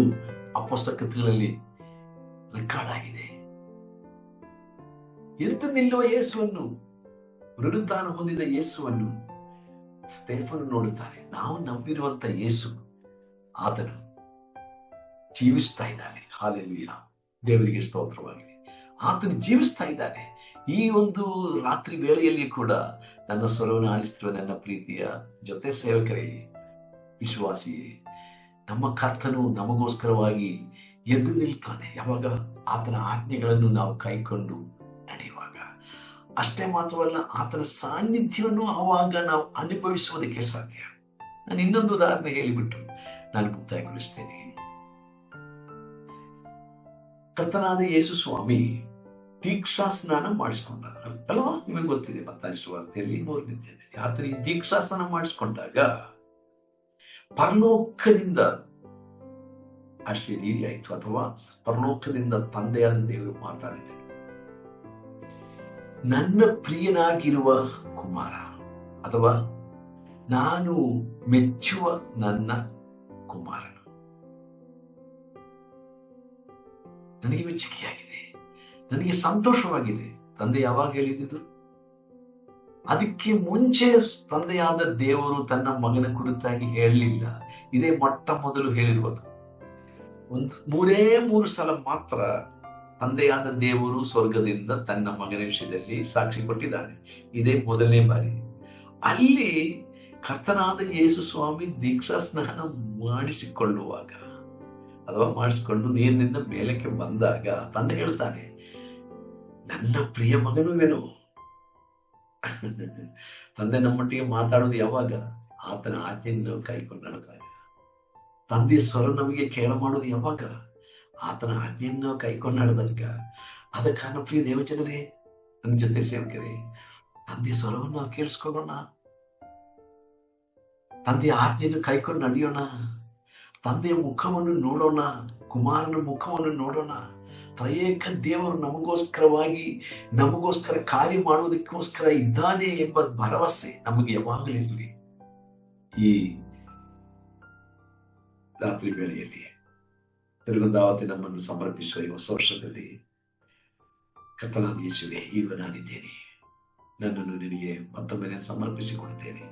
ಅಪೊಸ್ತಲಗಳಲ್ಲಿ ರೆಕಾರ್ಡ್ ಆಗಿದೆ. ಎದ್ದು ನಿಲ್ಲುವ ಯೇಸುವನ್ನು, ಪುನರುತ್ಥಾನ ಹೊಂದಿದ ಯೇಸುವನ್ನು ಸ್ಟೇಫನು ನೋಡುತ್ತಾನೆ. ನಾವು ನಂಬಿರುವಂತ ಯೇಸು, ಆತನು ಜೀವಿಸ್ತಾ ಇದ್ದಾನೆ. ಹಾಲೆಲೂಯ, ದೇವರಿಗೆ ಸ್ತೋತ್ರವಾಗಿದೆ. ಆತನು ಜೀವಿಸ್ತಾ ಇದ್ದಾನೆ. ಈ ಒಂದು ರಾತ್ರಿ ವೇಳೆಯಲ್ಲಿ ಕೂಡ ನನ್ನ ಸ್ವರವನ್ನು ಆಲಿಸುತ್ತಿರುವ ನನ್ನ ಪ್ರೀತಿಯ ಜೊತೆ ಸೇವಕರೇ, ವಿಶ್ವಾಸಿಯೇ, ನಮ್ಮ ಕರ್ತನು ನಮಗೋಸ್ಕರವಾಗಿ ಎದ್ದು ನಿಲ್ತಾನೆ. ಯಾವಾಗ? ಆತನ ಆಜ್ಞೆಗಳನ್ನು ನಾವು ಕೈಕೊಂಡು ನಡೆಯುವಾಗ. ಅಷ್ಟೇ ಮಾತ್ರವಲ್ಲ, ಆತನ ಸಾನ್ನಿಧ್ಯವನ್ನು ಆವಾಗ ನಾವು ಅನುಭವಿಸುವುದಕ್ಕೆ ಸಾಧ್ಯ. ನಾನು ಇನ್ನೊಂದು ಉದಾಹರಣೆ ಹೇಳಿಬಿಟ್ಟು ನಾನು ಮುಕ್ತಾಯಗೊಳಿಸ್ತೇನೆ. ಕರ್ತನಾದ ಯೇಸು ಸ್ವಾಮಿ ದೀಕ್ಷಾ ಸ್ನಾನ ಮಾಡಿಸ್ಕೊಂಡ ಅಲ್ವಾ? ನಿಮಗೆ ಗೊತ್ತಿದೆ, ಮತ್ತಾಯ ಸುವಾರ್ತೆಯಲ್ಲಿ 3ನೇ ಅಧ್ಯಾಯದಲ್ಲಿ ಆತನಿಗೆ ದೀಕ್ಷಾ ಸ್ನಾನ ಮಾಡಿಸ್ಕೊಂಡಾಗ ಪರಲೋಕದಿಂದ ಆಶ್ಚರ್ಯ ಆಯಿತು, ಅಥವಾ ಪರಲೋಕದಿಂದ ತಂದೆಯಾದ ದೇವರು ಮಾತಾಡಿದರು, ನನ್ನ ಪ್ರಿಯನಾಗಿರುವ ಕುಮಾರ, ಅಥವಾ ನಾನು ಮೆಚ್ಚುವ ನನ್ನ ಕುಮಾರನು, ನನಗೆ ಮೆಚ್ಚುಗೆಯಾಗಿದೆ, ನನಗೆ ಸಂತೋಷವಾಗಿದೆ. ತಂದೆ ಯಾವಾಗ ಹೇಳಿದ್ದು? ಅದಕ್ಕೆ ಮುಂಚೆ ತಂದೆಯಾದ ದೇವರು ತನ್ನ ಮಗನ ಕುರಿತಾಗಿ ಹೇಳಲಿಲ್ಲ. ಇದೇ ಮೊಟ್ಟ ಮೊದಲು ಹೇಳಿರುವುದು. 3 ಸಲ ಮಾತ್ರ ತಂದೆಯಾದ ದೇವರು ಸ್ವರ್ಗದಿಂದ ತನ್ನ ಮಗನ ವಿಷಯದಲ್ಲಿ ಸಾಕ್ಷಿ ಕೊಟ್ಟಿದ್ದಾನೆ. ಇದೇ ಮೊದಲನೇ ಬಾರಿ. ಅಲ್ಲಿ ಕರ್ತನಾದ ಯೇಸು ಸ್ವಾಮಿ ದೀಕ್ಷಾ ಸ್ನಾನ ಮಾಡಿಸಿಕೊಳ್ಳುವಾಗ, ಅಥವಾ ಮಾಡಿಸಿಕೊಂಡು ನೀರಿನಿಂದ ಮೇಲಕ್ಕೆ ಬಂದಾಗ ತಂದೆ ಹೇಳ್ತಾನೆ, ನನ್ನ ಪ್ರಿಯ ಮಗನುವೇನು. ತಂದೆ ನಮ್ಮೊಟ್ಟಿಗೆ ಮಾತಾಡೋದು ಯಾವಾಗ? ಆತನ ಆಜ್ಞೆಯನ್ನು ಕೈಕೊಂಡು ನಡೆದಾಗ. ತಂದೆಯ ಸ್ವರ ನಮಗೆ ಕೇಳ ಮಾಡೋದು ಯಾವಾಗ? ಆತನ ಆಜ್ಞೆಯನ್ನು ಕೈಕೊಂಡು ನಡೆದಾಗ. ಆದ ಕಾರಣ ಪ್ರಿಯ ದೇವಜನರೇ, ನನ್ನ ಜೊತೆ ಸೇವಕರೇ, ತಂದೆಯ ಸ್ವರವನ್ನು ನಾವು ಕೇಳಿಸ್ಕೊಳ್ಳೋಣ, ತಂದೆಯ ಆಜ್ಞೆಯನ್ನು ಕೈಕೊಂಡು ನಡೆಯೋಣ, ತಂದೆಯ ಮುಖವನ್ನು ನೋಡೋಣ, ಕುಮಾರನ ಮುಖವನ್ನು ನೋಡೋಣ. ತ್ರಯೇಕ ದೇವರು ನಮಗೋಸ್ಕರ ಕಾರ್ಯ ಮಾಡುವುದಕ್ಕೋಸ್ಕರ ಇದ್ದಾನೆ ಎಂಬ ಭರವಸೆ ನಮಗೆ ಯಾವಾಗಲೂ ಇರಲಿ. ಈ ರಾತ್ರಿ ವೇಳೆಯಲ್ಲಿ ತಿರುಗುಂದಾವತಿ ನಮ್ಮನ್ನು ಸಮರ್ಪಿಸುವ ಈ ಹೊಸ ವರ್ಷದಲ್ಲಿ, ಕರ್ತನಾದ ಯೇಸುವೇ, ಈಗ ನಾನಿದ್ದೇನೆ, ನನ್ನನ್ನು ನಿನಗೆ ಮತ್ತೊಮ್ಮೆ ಸಮರ್ಪಿಸಿಕೊಡುತ್ತೇನೆ.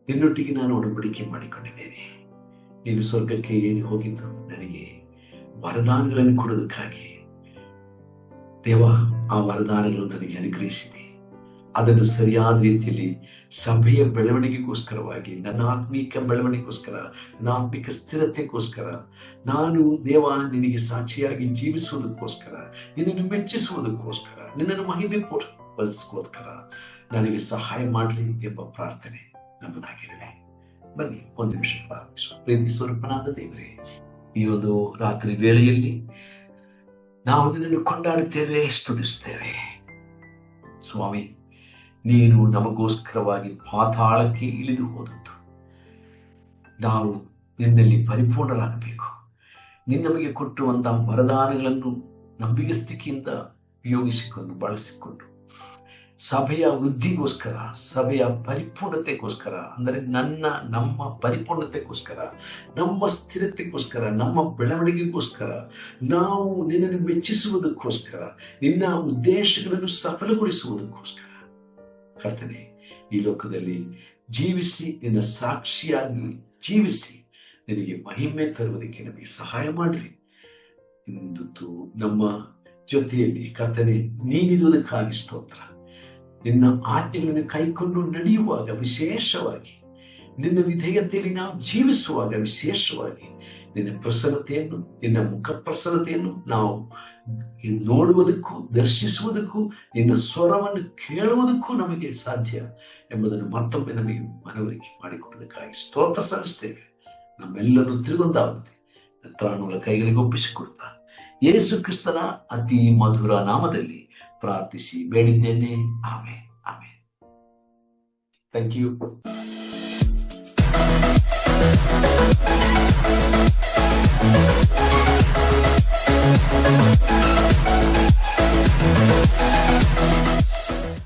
ನಿನ್ನೊಟ್ಟಿಗೆ ನಾನು ಒಡಂಬಡಿಕೆ ಮಾಡಿಕೊಂಡಿದ್ದೇನೆ. ನೀನು ಸ್ವರ್ಗಕ್ಕೆ ಏನು ಹೋಗಿದ್ದು ನನಗೆ ವರದಾನಗಳನ್ನು ಕೊಡೋದಕ್ಕಾಗಿ. ದೇವ, ಆ ವರದಾನಗಳು ನನಗೆ ಅನುಗ್ರಹಿಸಿದೆ. ಅದನ್ನು ಸರಿಯಾದ ರೀತಿಯಲ್ಲಿ ಸಭೆಯ ಬೆಳವಣಿಗೆಗೋಸ್ಕರವಾಗಿ, ನನ್ನ ಆತ್ಮೀಕ ಬೆಳವಣಿಗೆಗೋಸ್ಕರ, ನನ್ನ ಆತ್ಮಿಕ ಸ್ಥಿರತೆಗೋಸ್ಕರ, ನಾನು ದೇವ ನಿನಗೆ ಸಾಕ್ಷಿಯಾಗಿ ಜೀವಿಸುವುದಕ್ಕೋಸ್ಕರ, ನಿನ್ನನ್ನು ಮೆಚ್ಚಿಸುವುದಕ್ಕೋಸ್ಕರ, ನಿನ್ನನ್ನು ಮಹಿಮೆ ಪಡಿಸೋದಕ್ಕೋಸ್ಕರ ನನಗೆ ಸಹಾಯ ಮಾಡಲಿ ಎಂಬ ಪ್ರಾರ್ಥನೆ ನಮ್ಮದಾಗಿರಲಿ. ಬನ್ನಿ ಒಂದು ನಿಮಿಷ ಪ್ರಾರ್ಥಿಸುವ. ಪ್ರೀತಿ ಸ್ವರೂಪನಾದ ದೇವರೇ, ಈ ಒಂದು ರಾತ್ರಿ ವೇಳೆಯಲ್ಲಿ ನಾವು ನಿನ್ನನ್ನು ಕೊಂಡಾಡುತ್ತೇವೆ, ಸ್ತುತಿಸ್ತೇವೆ. ಸ್ವಾಮಿ, ನೀನು ನಮಗೋಸ್ಕರವಾಗಿ ಪಾತಾಳಕ್ಕೆ ಇಳಿದು ಹೋದದ್ದು ನಾವು ನಿನ್ನಲ್ಲಿ ಪರಿಪೂರ್ಣರಾಗಬೇಕು. ನಿನ್ನ ನಮಗೆ ಕೊಟ್ಟಿರುವಂತಹ ವರದಾನಗಳನ್ನು ನಂಬಿಗಸ್ತಿಕೆಯಿಂದ ಉಪಯೋಗಿಸಿಕೊಂಡು ಬಳಸಿಕೊಂಡು ಸಭೆಯ ವೃದ್ಧಿಗೋಸ್ಕರ, ಸಭೆಯ ಪರಿಪೂರ್ಣತೆಗೋಸ್ಕರ, ಅಂದರೆ ನಮ್ಮ ಪರಿಪೂರ್ಣತೆಗೋಸ್ಕರ, ನಮ್ಮ ಸ್ಥಿರತೆಗೋಸ್ಕರ, ನಮ್ಮ ಬೆಳವಣಿಗೆಗೋಸ್ಕರ, ನಾವು ನಿನ್ನನ್ನು ಮೆಚ್ಚಿಸುವುದಕ್ಕೋಸ್ಕರ, ನಿನ್ನ ಉದ್ದೇಶಗಳನ್ನು ಸಫಲಗೊಳಿಸುವುದಕ್ಕೋಸ್ಕರ ಕರ್ತನೇ ಈ ಲೋಕದಲ್ಲಿ ಜೀವಿಸಿ, ನಿನ್ನ ಸಾಕ್ಷಿಯಾಗಿ ಜೀವಿಸಿ ನಿನಗೆ ಮಹಿಮೆ ತರುವುದಕ್ಕೆ ನಮಗೆ ಸಹಾಯ ಮಾಡಿರಿ. ಇಂದು ನಮ್ಮ ಜೊತೆಯಲ್ಲಿ ಕರ್ತನೆ ನೀನಿರುವುದಕ್ಕಾಗಿ ಸ್ತೋತ್ರ. ನಿನ್ನ ಆಜ್ಞೆಗಳನ್ನು ಕೈಕೊಂಡು ನಡೆಯುವಾಗ ವಿಶೇಷವಾಗಿ, ನಿನ್ನ ವಿಧೇಯತೆಯಲ್ಲಿ ನಾವು ಜೀವಿಸುವಾಗ ವಿಶೇಷವಾಗಿ ನಿನ್ನ ಪ್ರಸನ್ನತೆಯನ್ನು, ನಿನ್ನ ಮುಖ ಪ್ರಸನ್ನತೆಯನ್ನು ನಾವು ನೋಡುವುದಕ್ಕೂ ದರ್ಶಿಸುವುದಕ್ಕೂ, ನಿನ್ನ ಸ್ವರವನ್ನು ಕೇಳುವುದಕ್ಕೂ ನಮಗೆ ಸಾಧ್ಯ ಎಂಬುದನ್ನು ಮತ್ತೊಮ್ಮೆ ನಮಗೆ ಮನವರಿಕೆ ಮಾಡಿಕೊಡುವುದಕ್ಕಾಗಿ ಸ್ತೋತ್ರ ಸಲ್ಲಿಸ್ತೇವೆ. ನಮ್ಮೆಲ್ಲರೂ ತಿರುಗೊಂದಾಗುತ್ತೆ ತ್ರಾಣುಗಳ ಕೈಗಳಿಗೆ ಒಪ್ಪಿಸಿಕೊಡ್ತಾ ಯೇಸು ಕ್ರಿಸ್ತನ ಅತಿ ಮಧುರ ನಾಮದಲ್ಲಿ ಪ್ರಾರ್ಥಿಸಿ ಬೇಡಿದ್ದೇನೆ. ಆಮೇನ್, ಆಮೇನ್. Thank you.